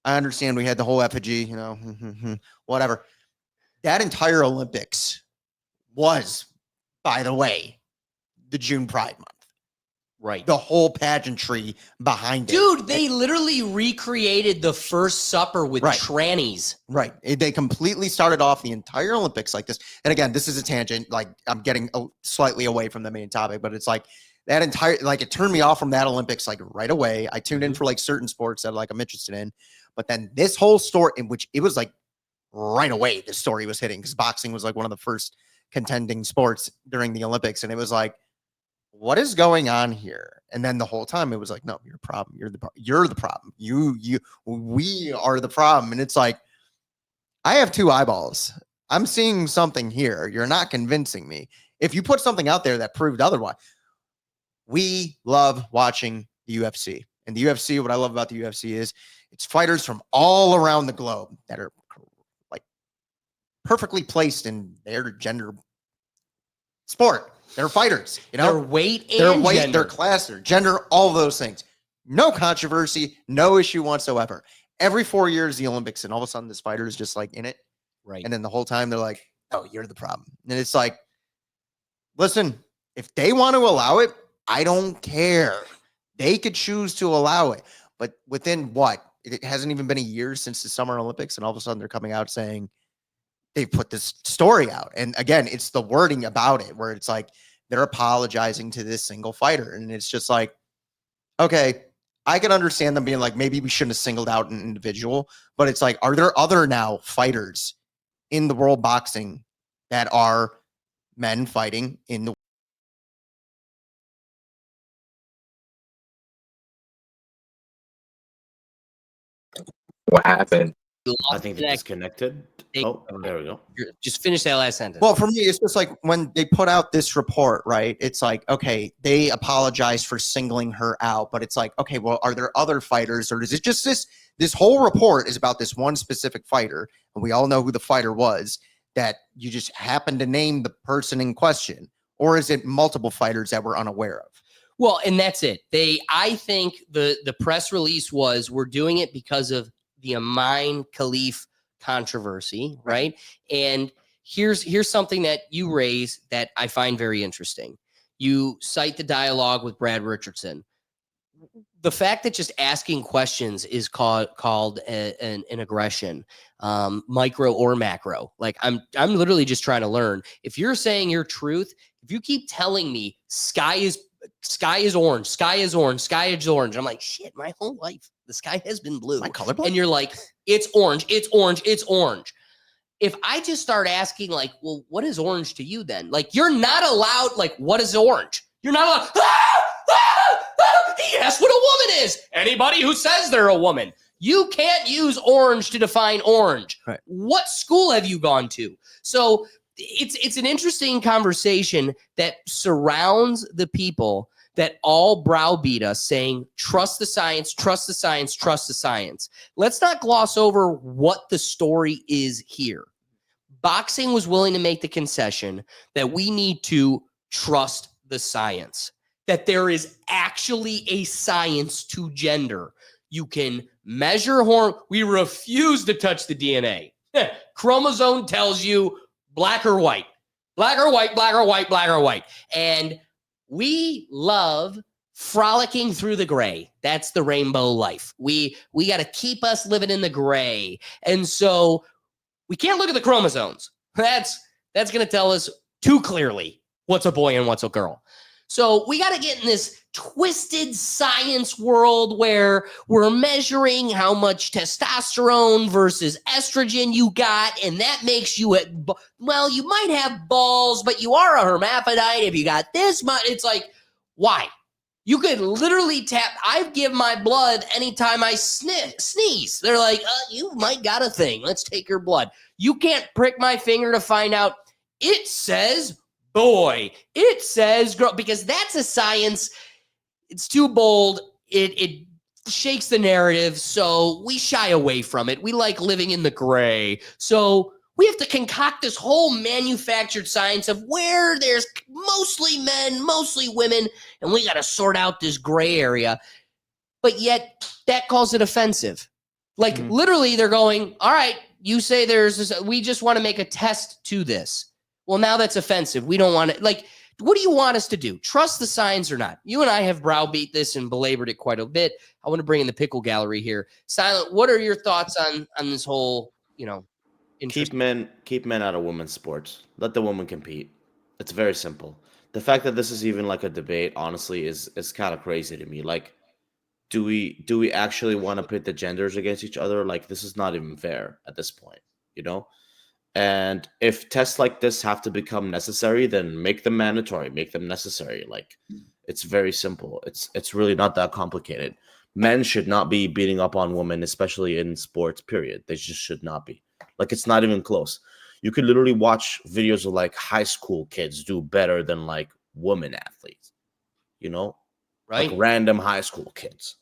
Speaker 2: I understand we had the whole effigy, you know, whatever. That entire Olympics was, by the way, the June Pride Month.
Speaker 1: Right.
Speaker 2: The whole pageantry behind it.
Speaker 1: Dude, they literally recreated the first supper with trannies.
Speaker 2: Right. They completely started off the entire Olympics like this. And again, this is a tangent. Like, I'm getting slightly away from the main topic, but it's like that entire, like, it turned me off from that Olympics, like, right away. I tuned in for like certain sports that like I'm interested in. But then this whole story, in which it was like right away, the story was hitting because boxing was like one of the first contending sports during the Olympics. And it was like, what is going on here? And then the whole time it was like, no, you're a problem. You're the problem. We are the problem. And it's like, I have two eyeballs. I'm seeing something here. You're not convincing me. If you put something out there that proved otherwise, we love watching the UFC. And the UFC, what I love about the UFC is it's fighters from all around the globe that are like perfectly placed in their gender sport. They're fighters, you know,
Speaker 1: their weight, gender.
Speaker 2: Their class, their gender, all those things. No controversy, no issue whatsoever. Every 4 years, the Olympics, and all of a sudden this fighter is just like in it.
Speaker 1: Right.
Speaker 2: And then the whole time they're like, oh, you're the problem. And it's like, listen, if they want to allow it, I don't care. They could choose to allow it. But within what? It hasn't even been a year since the Summer Olympics. And all of a sudden they're coming out saying, they've put this story out. And again, it's the wording about it where it's like they're apologizing to this single fighter. And it's just like, okay, I can understand them being like, maybe we shouldn't have singled out an individual, but it's like, are there other now fighters in the world boxing that are men fighting in the
Speaker 4: What happened?
Speaker 6: I think they're disconnected. Oh, there we go.
Speaker 1: Just finish that last sentence.
Speaker 2: Well, for me, it's just like when they put out this report, right? It's like, okay, they apologized for singling her out, but it's like, okay, well, are there other fighters, or is it just this whole report is about this one specific fighter, and we all know who the fighter was, that you just happen to name the person in question, or is it multiple fighters that we're unaware of?
Speaker 1: Well, and that's it. I think the press release was, we're doing it because of the Imane Khelif controversy, right? And here's something that you raise that I find very interesting. You cite the dialogue with Brad Richardson. The fact that just asking questions is called an aggression, micro or macro. Like I'm literally just trying to learn. If you're saying your truth, if you keep telling me sky is orange, sky is orange, sky is orange, I'm like, shit, my whole life the sky has been blue.
Speaker 2: My colorblind?
Speaker 1: And you're like, it's orange, it's orange, it's orange. If I just start asking, like, well, what is orange to you then? Like, you're not allowed, like, what is orange? You're not allowed. He asked what a woman is. Anybody who says they're a woman. You can't use orange to define orange.
Speaker 2: Right.
Speaker 1: What school have you gone to? So it's an interesting conversation that surrounds the people that all browbeat us saying, trust the science, trust the science, trust the science. Let's not gloss over what the story is here. Boxing was willing to make the concession that we need to trust the science, that there is actually a science to gender. You can measure hormone. We refuse to touch the DNA. Chromosome tells you black or white, black or white, black or white, black or white. And we love frolicking through the gray. That's the rainbow life. We got to keep us living in the gray. And so we can't look at the chromosomes. That's going to tell us too clearly what's a boy and what's a girl. So we got to get in this twisted science world where we're measuring how much testosterone versus estrogen you got, and that makes you, well, you might have balls, but you are a hermaphrodite if you got this much. It's like, why? You could literally I give my blood anytime I sneeze. They're like, you might got a thing. Let's take your blood. You can't prick my finger to find out. It says boy. It says girl, because that's a science. It's too bold. It shakes the narrative. So we shy away from it. We like living in the gray. So we have to concoct this whole manufactured science of where there's mostly men, mostly women, and we got to sort out this gray area. But yet that calls it offensive. Like literally they're going, all right, you say there's this, we just want to make a test to this. Well, now that's offensive. We don't want it. Like, what do you want us to do? Trust the science or not? You and I have browbeat this and belabored it quite a bit. I want to bring in the Pickle Gallery here. Silent, what are your thoughts on this whole,
Speaker 6: keep men out of women's sports. Let the women compete. It's very simple. The fact that this is even like a debate, honestly, is kind of crazy to me. Like, do we actually want to pit the genders against each other? Like, this is not even fair at this point, And if tests like this have to become necessary, then make them mandatory, make them necessary. Like, it's very simple. It's really not that complicated. Men should not be beating up on women, especially in sports, period. They just should not be. Like, it's not even close. You could literally watch videos of like high school kids do better than like women athletes,
Speaker 1: right?
Speaker 6: Like random high school kids.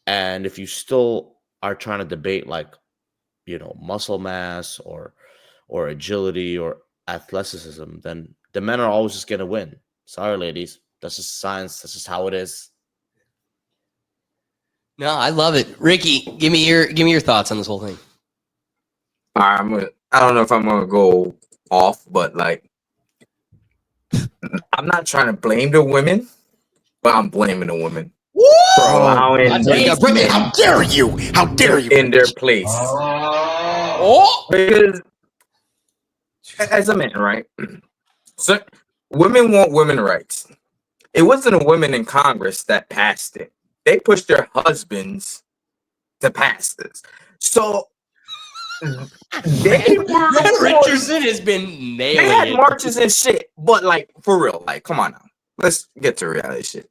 Speaker 6: And if you still are trying to debate like, muscle mass or agility or athleticism, then the men are always just going to win. Sorry, ladies. That's just science. That's just how it is.
Speaker 1: No, I love it. Ricky, give me your thoughts on this whole thing.
Speaker 4: I don't know if I'm gonna go off, but like, I'm not trying to blame the women, but I'm blaming the women for allowing
Speaker 2: How dare you? How dare you?
Speaker 4: in their place. Because as a man, right? So women want women's rights. It wasn't a women in Congress that passed it. They pushed their husbands to pass this. So they were
Speaker 1: Brad Richardson has been
Speaker 4: they
Speaker 1: nailing
Speaker 4: had
Speaker 1: it.
Speaker 4: marches and shit, but like for real, like come on now, let's get to reality shit.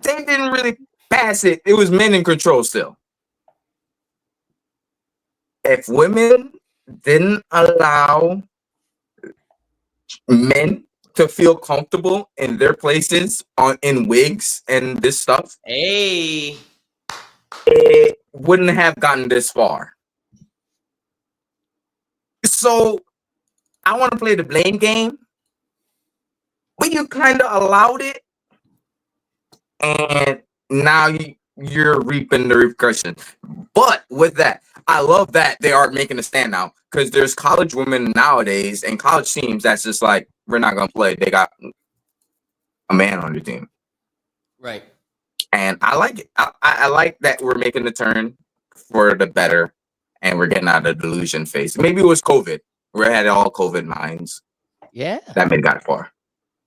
Speaker 4: They didn't really pass it. It was men in control still. If women didn't allow men to feel comfortable in their places in wigs and this stuff,
Speaker 1: Hey,
Speaker 4: it wouldn't have gotten this far. So I want to play the blame game, but you kind of allowed it, and now you're reaping the repercussions. But with that, I love that they are making a stand now, because there's college women nowadays and college teams that's just like, we're not gonna play. They got a man on the team,
Speaker 1: right.
Speaker 4: and I like it. I like that we're making the turn for the better, and we're getting out of the delusion phase. Maybe it was COVID. We had all COVID minds.
Speaker 1: Yeah.
Speaker 4: That made it got far.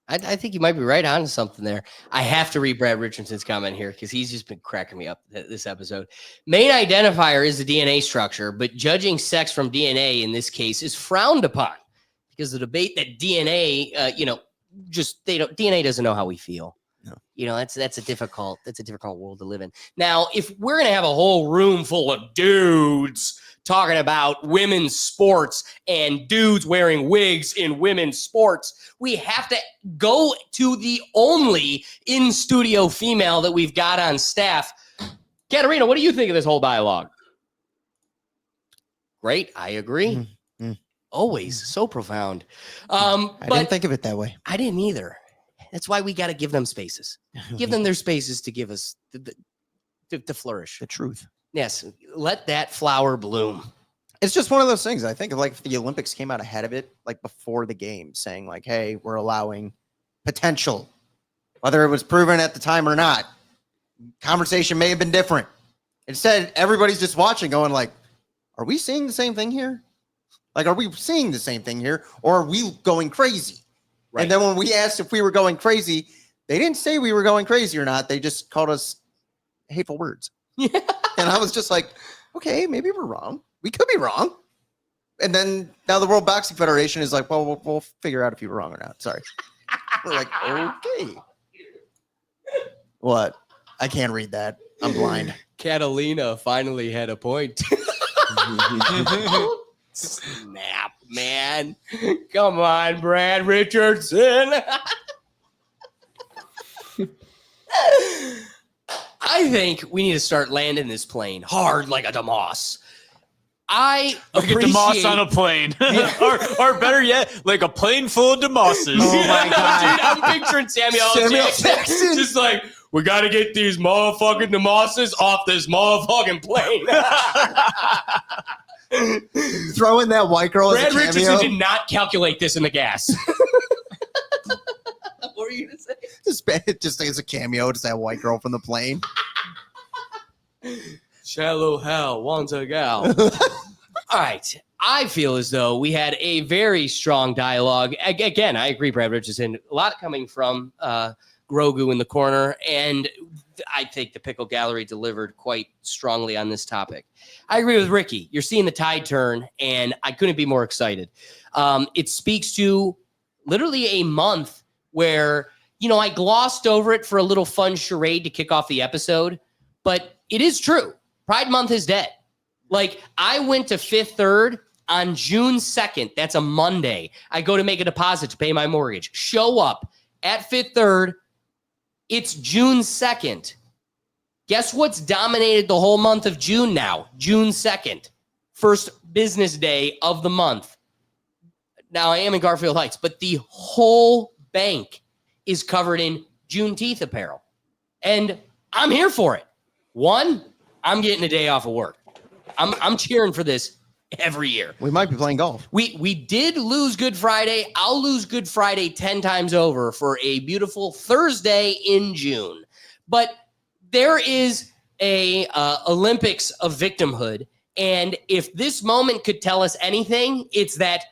Speaker 1: I think you might be right on to something there. I have to read Brad Richardson's comment here because he's just been cracking me up this episode. Main identifier is the DNA structure, but judging sex from DNA in this case is frowned upon because the debate that DNA, DNA doesn't know how we feel.
Speaker 2: No.
Speaker 1: That's a difficult world to live in. Now, if we're gonna have a whole room full of dudes talking about women's sports and dudes wearing wigs in women's sports, we have to go to the only in-studio female that we've got on staff. Katarina, what do you think of this whole dialogue? Great, I agree.
Speaker 2: Mm-hmm.
Speaker 1: Always so profound.
Speaker 2: I didn't think of it that way.
Speaker 1: I didn't either. That's why we got to give them spaces. Give them their spaces to give us to flourish.
Speaker 2: The truth.
Speaker 1: Yes, let that flower bloom.
Speaker 2: It's just one of those things. I think like if the Olympics came out ahead of it, like before the game, saying like, hey, we're allowing potential, whether it was proven at the time or not, conversation may have been different. Instead, everybody's just watching going like, are we seeing the same thing here? Like, are we seeing the same thing here? Or are we going crazy? Right. And then when we asked if we were going crazy, they didn't say we were going crazy or not. They just called us hateful words. Yeah. And I was just like, okay, maybe we're wrong. We could be wrong. And then now the World Boxing Federation is like, well, we'll figure out if you were wrong or not. Sorry. We're like, okay. What? I can't read that. I'm blind.
Speaker 1: Catalina finally had a point. Snap, man. Come on, Brad Richardson. I think we need to start landing this plane hard like a DeMoss. I
Speaker 5: like a DeMoss on a plane. or better yet, like a plane full of DeMosses.
Speaker 2: Oh my God.
Speaker 1: Dude, I'm picturing Samuel Jackson. Just like, we got to get these motherfucking DeMosses off this motherfucking plane.
Speaker 2: Throwing that white girl
Speaker 1: Brad
Speaker 2: as a cameo.
Speaker 1: Richardson did not calculate this in the gas. What were you going to say?
Speaker 2: Just as a cameo, just that white girl from the plane.
Speaker 1: Shallow hell wants a gal. All right. I feel as though we had a very strong dialogue. Again, I agree, Brad Richardson. A lot coming from Grogu in the corner, and I think the Pickle Gallery delivered quite strongly on this topic. I agree with Ricky. You're seeing the tide turn, and I couldn't be more excited. It speaks to literally a month where, I glossed over it for a little fun charade to kick off the episode, but it is true. Pride Month is dead. Like, I went to Fifth Third on June 2nd. That's a Monday. I go to make a deposit to pay my mortgage. Show up at Fifth Third. It's June 2nd. Guess what's dominated the whole month of June now? June 2nd. First business day of the month. Now, I am in Garfield Heights, but the whole bank is covered in Juneteenth apparel. And I'm here for it. One, I'm getting a day off of work. I'm cheering for this every year.
Speaker 2: We might be playing golf.
Speaker 1: We did lose Good Friday. I'll lose Good Friday 10 times over for a beautiful Thursday in June. But there is a Olympics of victimhood. And if this moment could tell us anything, it's that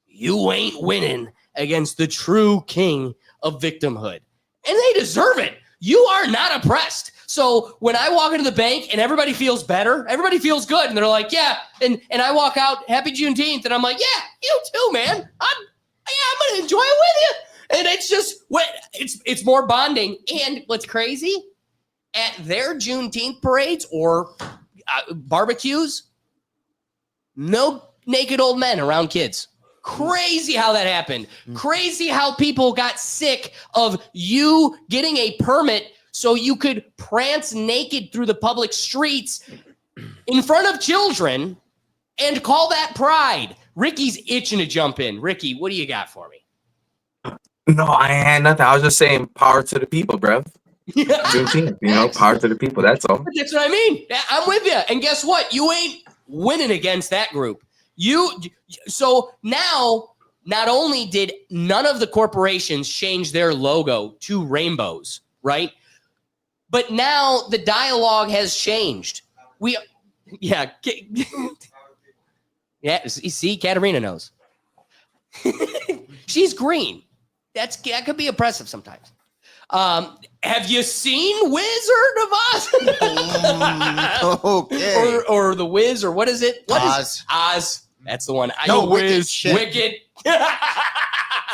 Speaker 1: you ain't winning against the true king of victimhood. And they deserve it. You are not oppressed. So when I walk into the bank and everybody feels better, everybody feels good. And they're like, yeah. And I walk out, happy Juneteenth. And I'm like, yeah, you too, man. I'm going to enjoy it with you. And it's just, it's more bonding. And what's crazy, at their Juneteenth parades or barbecues, no naked old men around kids. Crazy how that happened. Crazy how people got sick of you getting a permit so you could prance naked through the public streets in front of children and call that pride. Ricky's itching to jump in. Ricky, what do you got for me?
Speaker 4: No, I had nothing. I was just saying power to the people, bro. Juneteenth, power to the people. That's all.
Speaker 1: That's what I mean. I'm with you. And guess what? You ain't winning against that group. So now, not only did none of the corporations change their logo to rainbows, right? But now the dialogue has changed. Yeah. Yeah, see, Katarina knows. She's green. That could be oppressive sometimes. Have you seen Wizard of Oz?
Speaker 2: Okay.
Speaker 1: or the Wiz, or what is it? What
Speaker 2: Oz.
Speaker 1: is Oz? That's the one.
Speaker 2: Wiz.
Speaker 1: Wicked.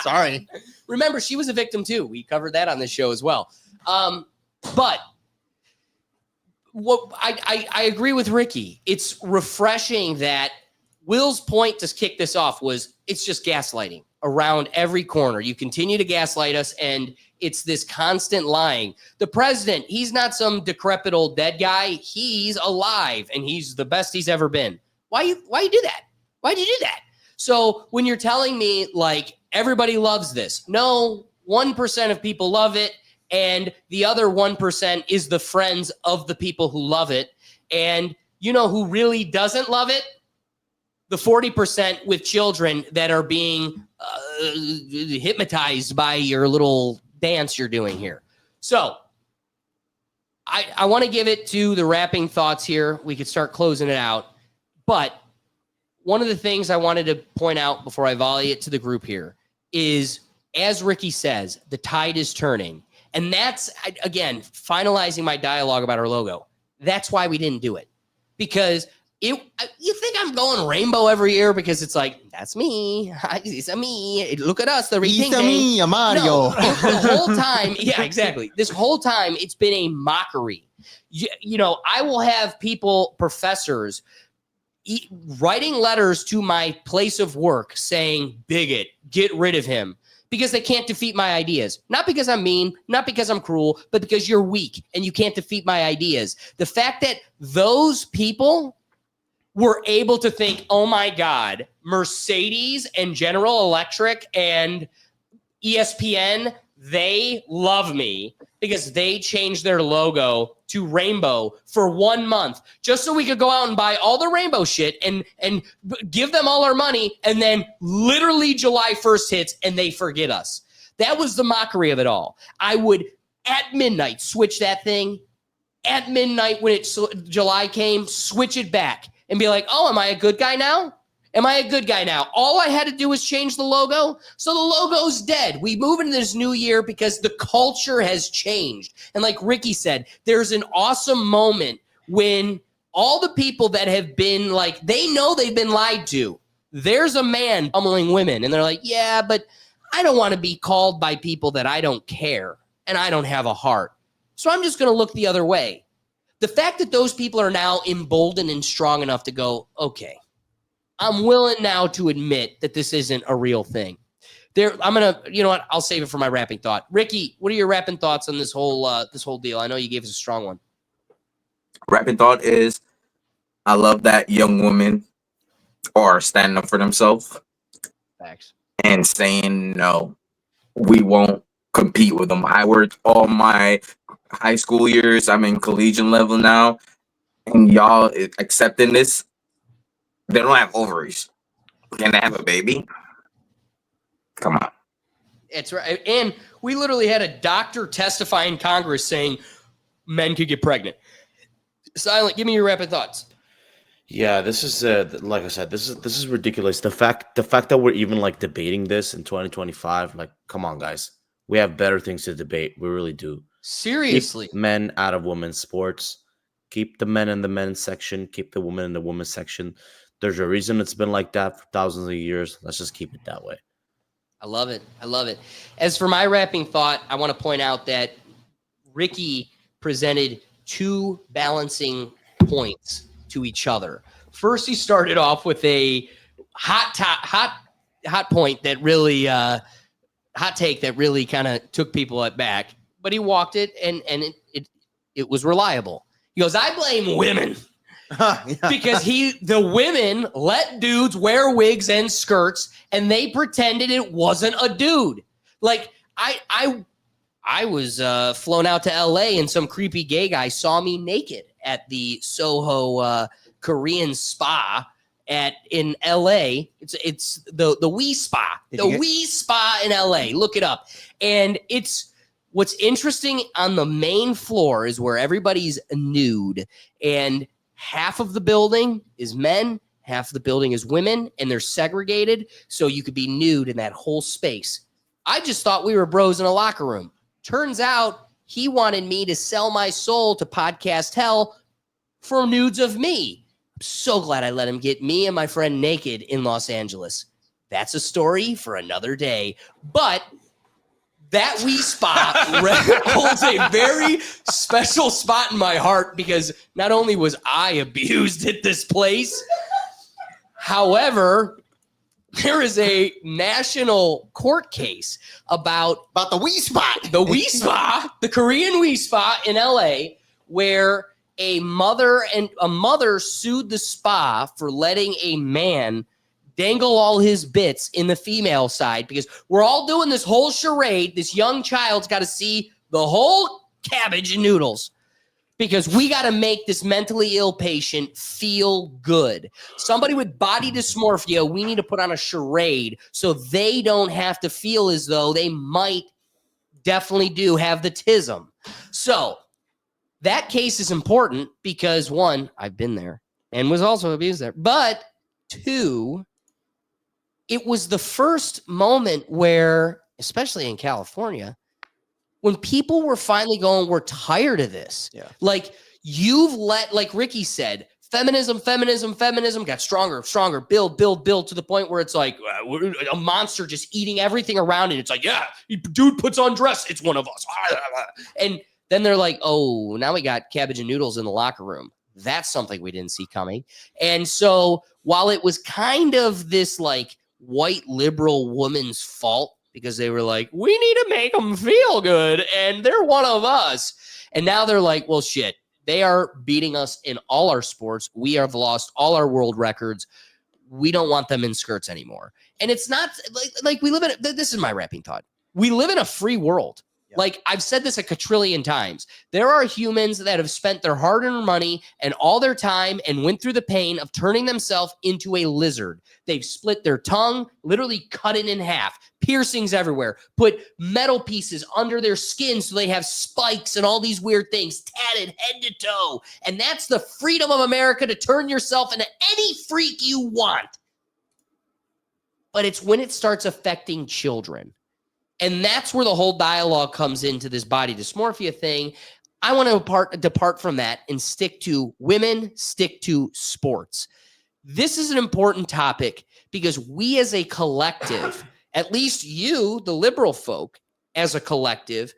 Speaker 2: Sorry.
Speaker 1: Remember, she was a victim too. We covered that on this show as well. But what I agree with Ricky. It's refreshing that Will's point to kick this off was it's just gaslighting around every corner. You continue to gaslight us, and it's this constant lying. The president, he's not some decrepit old dead guy. He's alive, and he's the best he's ever been. Why you do that? Why'd you do that? So when you're telling me like everybody loves this, no, 1% of people love it, and the other 1% is the friends of the people who love it. And you know who really doesn't love it? The 40% with children that are being hypnotized by your little dance you're doing here. So I want to give it to the wrapping thoughts here. We could start closing it out. But one of the things I wanted to point out before I volley it to the group here is, as Ricky says, the tide is turning. And that's, again, finalizing my dialogue about our logo. That's why we didn't do it. Because you think I'm going rainbow every year because it's like, that's me. It's a me. Look at us. The
Speaker 2: It's a me, a Mario.
Speaker 1: No, the whole time. Yeah, exactly. This whole time, it's been a mockery. I will have professors, writing letters to my place of work saying, bigot, get rid of him. Because they can't defeat my ideas. Not because I'm mean, not because I'm cruel, but because you're weak and you can't defeat my ideas. The fact that those people were able to think, oh my God, Mercedes and General Electric and ESPN, they love me because they changed their logo to rainbow for 1 month just so we could go out and buy all the rainbow shit and give them all our money, and then literally July 1st hits and they forget us. That was the mockery of it all. I would at midnight switch that thing. At midnight when July came, switch it back and be like, oh, am I a good guy now? Am I a good guy now? All I had to do was change the logo. So the logo's dead. We move into this new year because the culture has changed. And like Ricky said, there's an awesome moment when all the people that have been like, they know they've been lied to. There's a man pummeling women and they're like, yeah, but I don't want to be called by people that I don't care and I don't have a heart. So I'm just going to look the other way. The fact that those people are now emboldened and strong enough to go, okay, I'm willing now to admit that this isn't a real thing. I'm gonna, you know what? I'll save it for my wrapping thought. Ricky, what are your wrapping thoughts on this whole deal? I know you gave us a strong one.
Speaker 4: Wrapping thought is, I love that young women are standing up for themselves.
Speaker 1: Facts.
Speaker 4: And saying no, we won't compete with them. I worked all my high school years. I'm in collegiate level now, and y'all accepting this. They don't have ovaries. Can they have a baby? Come on.
Speaker 1: It's right. And we literally had a doctor testify in Congress saying men could get pregnant. Silent, give me your rapid thoughts.
Speaker 6: Yeah, this is like I said, this is ridiculous. The fact that we're even like debating this in 2025, like, come on, guys, we have better things to debate. We really do.
Speaker 1: Seriously.
Speaker 6: Keep men out of women's sports. Keep the men in the men's section. Keep the women in the women's section. There's a reason it's been like that for thousands of years. Let's just keep it that way.
Speaker 1: I love it. I love it. As for my wrapping thought, I want to point out that Ricky presented two balancing points to each other. First, he started off with a hot point that really hot take that really kind of took people at back, but he walked it and it was reliable. He goes, I blame women. Because the women let dudes wear wigs and skirts and they pretended it wasn't a dude. Like I was flown out to LA and some creepy gay guy saw me naked at the Soho Korean spa in LA. It's the Wee Spa. Wee Spa in LA. Look it up. And it's what's interesting on the main floor is where everybody's nude and half of the building is men, half of the building is women, and they're segregated so you could be nude in that whole space. I just thought we were bros in a locker room. Turns out he wanted me to sell my soul to Podcast Hell for nudes of me. I'm so glad I let him get me and my friend naked in Los Angeles. That's a story for another day. But that Wee Spot holds a very special spot in my heart because not only was I abused at this place, however, there is a national court case about
Speaker 2: the Wee Spot.
Speaker 1: The Wee Spa, the Korean Wee Spa in LA, where a mother sued the spa for letting a man dangle all his bits in the female side because we're all doing this whole charade. This young child's got to see the whole cabbage and noodles because we got to make this mentally ill patient feel good. Somebody with body dysmorphia, we need to put on a charade so they don't have to feel as though they might definitely do have the tism. So that case is important because one, I've been there and was also abused there, but two, it was the first moment where, especially in California, when people were finally going, we're tired of this.
Speaker 2: Yeah.
Speaker 1: Like like Ricky said, feminism got stronger, build to the point where it's like a monster just eating everything around it. It's like, yeah, dude puts on dress. It's one of us. And then they're like, oh, now we got cabbage and noodles in the locker room. That's something we didn't see coming. And so while it was kind of this like white liberal woman's fault because they were like, we need to make them feel good and they're one of us. And now they're like, well, shit, they are beating us in all our sports. We have lost all our world records. We don't want them in skirts anymore. And it's not like we live in, this is my wrapping thought. We live in a free world. Like I've said this a quadrillion times. There are humans that have spent their hard-earned money and all their time and went through the pain of turning themselves into a lizard. They've split their tongue, literally cut it in half, piercings everywhere, put metal pieces under their skin so they have spikes and all these weird things, tatted head to toe. And that's the freedom of America to turn yourself into any freak you want. But it's when it starts affecting children. And that's where the whole dialogue comes into this body dysmorphia thing. I want to depart from that and stick to women, stick to sports. This is an important topic because we as a collective, at least you, the liberal folk, as a collective,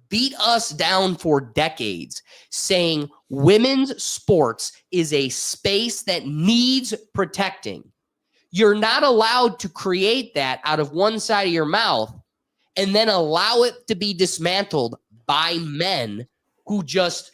Speaker 1: beat us down for decades saying women's sports is a space that needs protecting. You're not allowed to create that out of one side of your mouth and then allow it to be dismantled by men who just,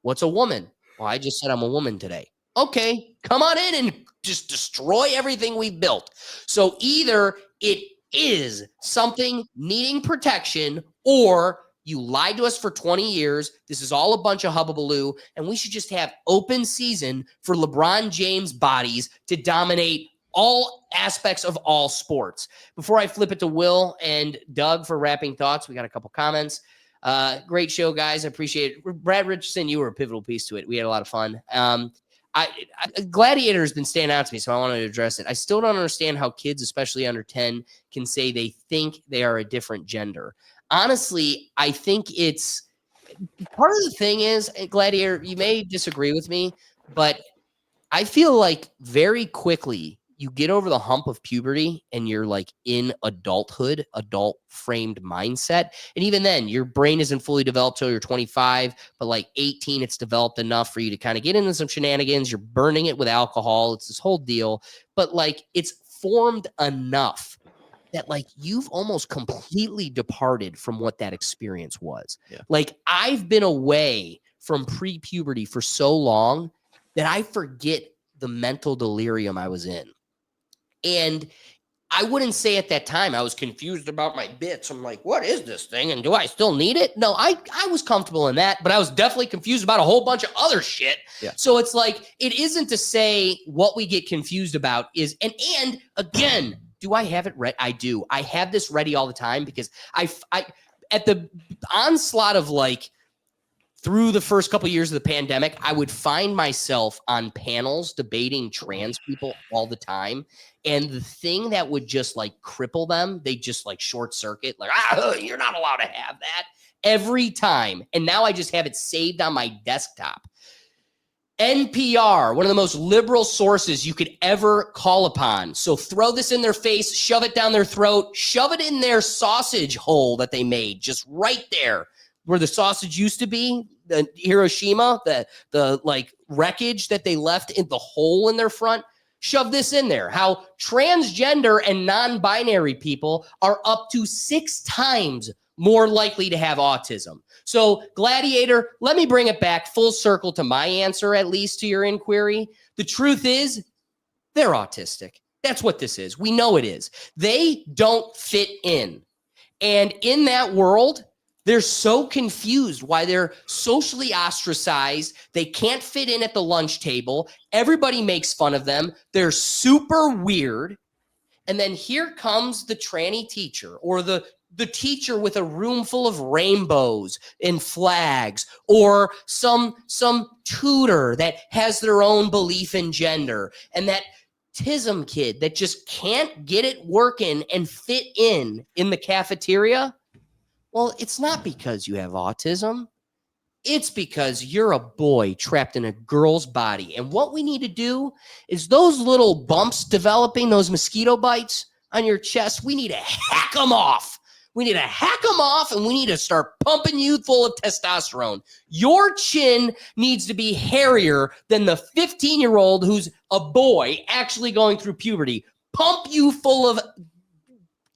Speaker 1: what's a woman? Well, I just said I'm a woman today. Okay, come on in and just destroy everything we've built. So either it is something needing protection or you lied to us for 20 years. This is all a bunch of hubbubaloo, and we should just have open season for LeBron James bodies to dominate all aspects of all sports. Before I flip it to Will and Doug for wrapping thoughts, we got a couple comments. Great show, guys. I appreciate it. Brad Richardson, you were a pivotal piece to it. We had a lot of fun. Gladiator has been standing out to me, so I wanted to address it. I still don't understand how kids, especially under 10, can say they think they are a different gender. Honestly, I think it's part of the thing is, Gladiator, you may disagree with me, but I feel like very quickly you get over the hump of puberty and you're like in adulthood, adult framed mindset. And even then, your brain isn't fully developed till you're 25, but like 18, it's developed enough for you to kind of get into some shenanigans. You're burning it with alcohol. It's this whole deal, but like it's formed enough that like you've almost completely departed from what that experience was.
Speaker 2: Yeah.
Speaker 1: Like I've been away from pre-puberty for so long that I forget the mental delirium I was in. And I wouldn't say at that time I was confused about my bits. I'm like, what is this thing? And do I still need it? No, I was comfortable in that, but I was definitely confused about a whole bunch of other shit.
Speaker 2: Yeah.
Speaker 1: So it's like, it isn't to say what we get confused about is, and again, do I have it ready? I do. I have this ready all the time because I at the onslaught of like, through the first couple of years of the pandemic, I would find myself on panels debating trans people all the time. And the thing that would just like cripple them, they just like short circuit, like, you're not allowed to have that every time. And now I just have it saved on my desktop. NPR, one of the most liberal sources you could ever call upon. So throw this in their face, shove it down their throat, shove it in their sausage hole that they made, just right there. Where the sausage used to be, the Hiroshima, the like wreckage that they left in the hole in their front, shove this in there. How transgender and non-binary people are up to 6 times more likely to have autism. So Gladiator, let me bring it back full circle to my answer, at least to your inquiry. The truth is, they're autistic. That's what this is. We know it is. They don't fit in. And in that world, they're so confused why they're socially ostracized. They can't fit in at the lunch table. Everybody makes fun of them. They're super weird. And then here comes the tranny teacher or the teacher with a room full of rainbows and flags, or some tutor that has their own belief in gender, and that TISM kid that just can't get it working and fit in the cafeteria. Well, it's not because you have autism. It's because you're a boy trapped in a girl's body. And what we need to do is those little bumps developing, those mosquito bites on your chest, we need to hack them off. We need to hack them off, and we need to start pumping you full of testosterone. Your chin needs to be hairier than the 15-year-old who's a boy actually going through puberty. Pump you full of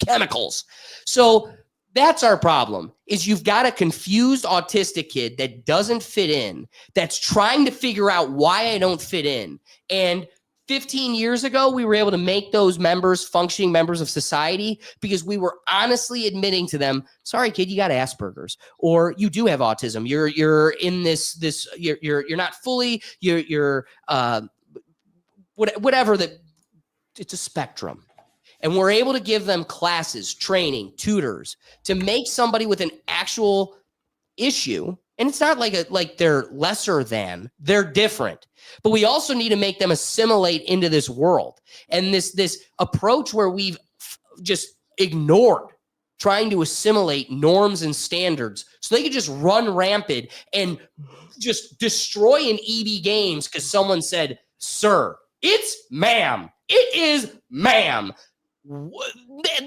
Speaker 1: chemicals. So that's our problem, is you've got a confused autistic kid that doesn't fit in, that's trying to figure out why I don't fit in. And 15 years ago, we were able to make those members functioning members of society because we were honestly admitting to them, sorry, kid, you got Asperger's, or you do have autism. You're in this you're not fully, you're whatever that, it's a spectrum. And we're able to give them classes, training, tutors to make somebody with an actual issue. And it's not like they're lesser than, they're different. But we also need to make them assimilate into this world. And this approach where we've just ignored trying to assimilate norms and standards so they could just run rampant and just destroy an EB Games because someone said, sir, it's ma'am. It is ma'am.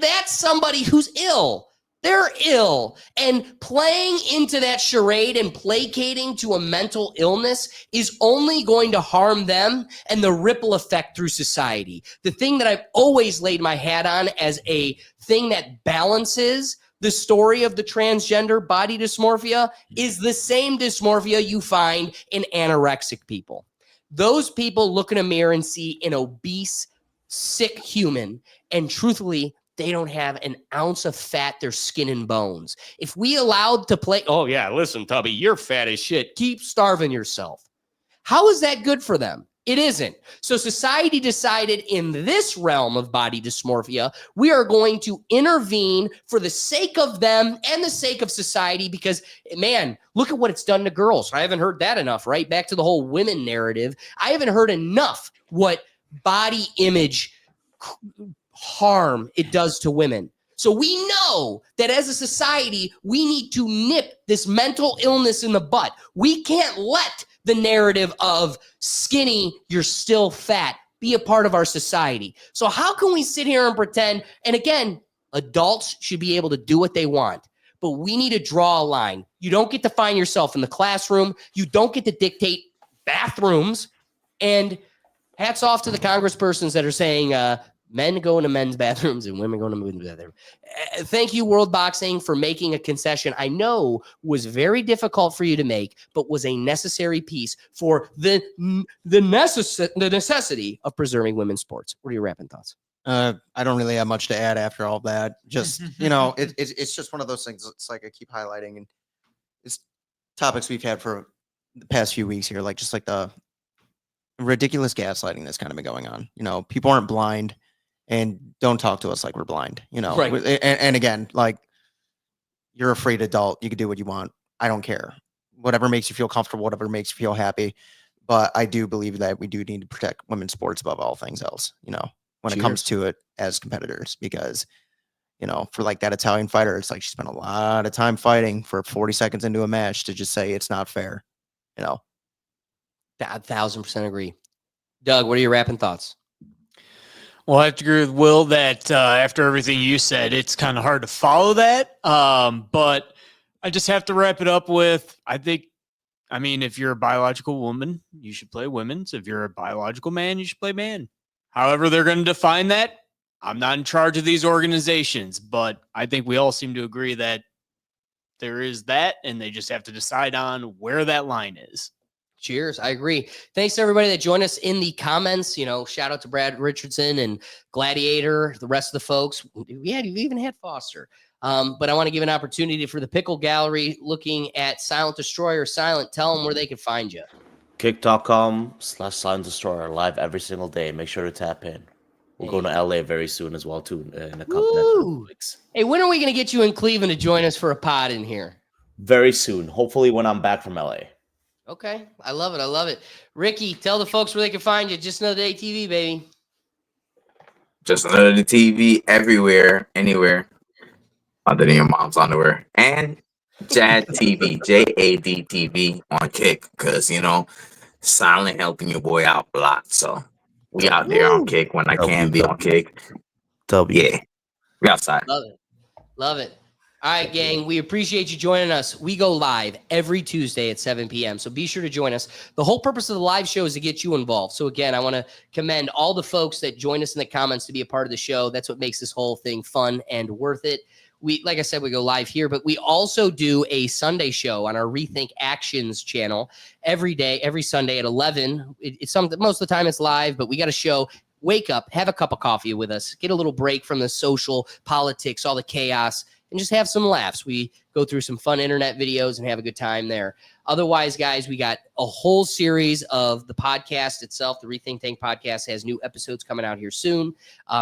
Speaker 1: That's somebody who's ill. They're ill. And playing into that charade and placating to a mental illness is only going to harm them and the ripple effect through society. The thing that I've always laid my hat on as a thing that balances the story of the transgender body dysmorphia is the same dysmorphia you find in anorexic people. Those people look in a mirror and see an obese, sick human, and truthfully, they don't have an ounce of fat, they're skin and bones. If we allowed to play, oh yeah, listen, Tubby, you're fat as shit. Keep starving yourself. How is that good for them? It isn't. So society decided in this realm of body dysmorphia, we are going to intervene for the sake of them and the sake of society because, man, look at what it's done to girls. I haven't heard that enough, right? Back to the whole women narrative. I haven't heard enough what body image harm it does to women. So we know that as a society, we need to nip this mental illness in the butt. We can't let the narrative of skinny, you're still fat, be a part of our society. So how can we sit here and pretend? And again, adults should be able to do what they want, but we need to draw a line. You don't get to find yourself in the classroom. You don't get to dictate bathrooms. And hats off to the congresspersons that are saying men go into men's bathrooms and women go into women's bathrooms. Thank you, World Boxing, for making a concession I know was very difficult for you to make, but was a necessary piece for the necessity of preserving women's sports. What are your rapping thoughts?
Speaker 2: I don't really have much to add after all that. Just, it's just one of those things. It's like I keep highlighting, and it's topics we've had for the past few weeks here, like just like the ridiculous gaslighting that's kind of been going on. People aren't blind. And don't talk to us like we're blind,
Speaker 1: Right.
Speaker 2: And again, like, you're a free adult. You can do what you want. I don't care. Whatever makes you feel comfortable, whatever makes you feel happy. But I do believe that we do need to protect women's sports above all things else, when it comes to it as competitors, because, for like that Italian fighter, it's like she spent a lot of time fighting for 40 seconds into a match to just say it's not fair,
Speaker 1: 1,000% agree. Doug, what are your rapping thoughts?
Speaker 5: Well, I have to agree with Will that after everything you said, it's kind of hard to follow that. But I just have to wrap it up with, if you're a biological woman, you should play women's. If you're a biological man, you should play man. However they're going to define that, I'm not in charge of these organizations. But I think we all seem to agree that there is that, and they just have to decide on where that line is.
Speaker 1: Cheers. I agree. Thanks to everybody that joined us in the comments. Shout out to Brad Richardson and Gladiator, the rest of the folks. We even had Foster. But I want to give an opportunity for the Pickle Gallery looking at Silent Destroyer. Silent, tell them where they can find you.
Speaker 6: Kick.com/Silent Destroyer, live every single day. Make sure to tap in. We'll go to LA very soon as well, too, in a couple of weeks.
Speaker 1: Hey, when are we going to get you in Cleveland to join us for a pod in here?
Speaker 6: Very soon. Hopefully when I'm back from LA.
Speaker 1: Okay. I love it. I love it. Ricky, tell the folks where they can find you. Just Another Day TV, baby.
Speaker 4: Just Another Day TV everywhere, anywhere, other than your mom's underwear. And Jad TV, JAD TV on Kick, because, Silent helping your boy out a lot. So we out there on Kick when I can be on Kick. Yeah. We outside.
Speaker 1: Love it. Love it. All right, gang, we appreciate you joining us. We go live every Tuesday at 7 p.m., so be sure to join us. The whole purpose of the live show is to get you involved. So, again, I want to commend all the folks that join us in the comments to be a part of the show. That's what makes this whole thing fun and worth it. Like I said, we go live here, but we also do a Sunday show on our Rethink Actions channel every day, every Sunday at 11. It's something, most of the time it's live, but we got a show. Wake up, have a cup of coffee with us, get a little break from the social politics, all the chaos, and just have some laughs. We go through some fun internet videos and have a good time there. Otherwise, guys, we got a whole series of the podcast itself. The Rethink Tank podcast has new episodes coming out here soon.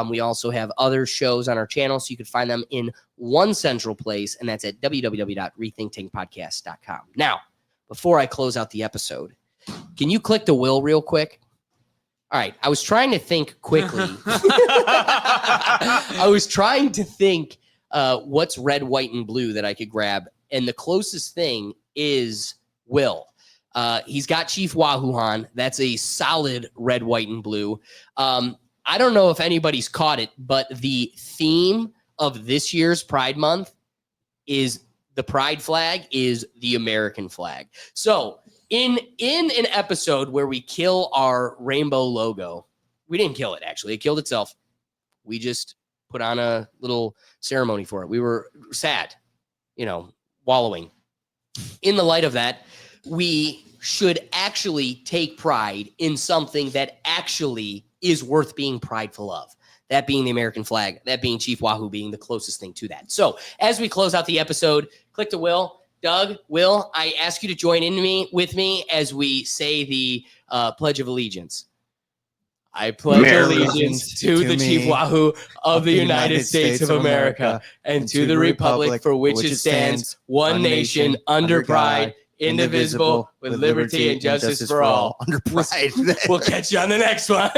Speaker 1: We also have other shows on our channel, so you can find them in one central place, and that's at www.rethinktankpodcast.com. Now, before I close out the episode, can you click the Will real quick? All right. I was trying to think quickly. I was trying to think what's red, white, and blue that I could grab. And the closest thing is Will. He's got Chief Wahuhan. That's a solid red, white, and blue. I don't know if anybody's caught it, but the theme of this year's Pride Month is the pride flag is the American flag. So in an episode where we kill our rainbow logo, we didn't kill it, actually. It killed itself. We just put on a little ceremony for it. We were sad, wallowing. In the light of that, we should actually take pride in something that actually is worth being prideful of. That being the American flag, that being Chief Wahoo being the closest thing to that. So as we close out the episode, click to Will. Doug, Will, I ask you to join with me as we say the Pledge of Allegiance. I pledge
Speaker 3: America.
Speaker 1: allegiance to the Chief
Speaker 2: me,
Speaker 1: Wahoo of the United States of America and to the republic for which it stands, one nation, under pride, indivisible, with liberty and justice for all.
Speaker 2: Under pride.
Speaker 1: We'll catch you on the next one.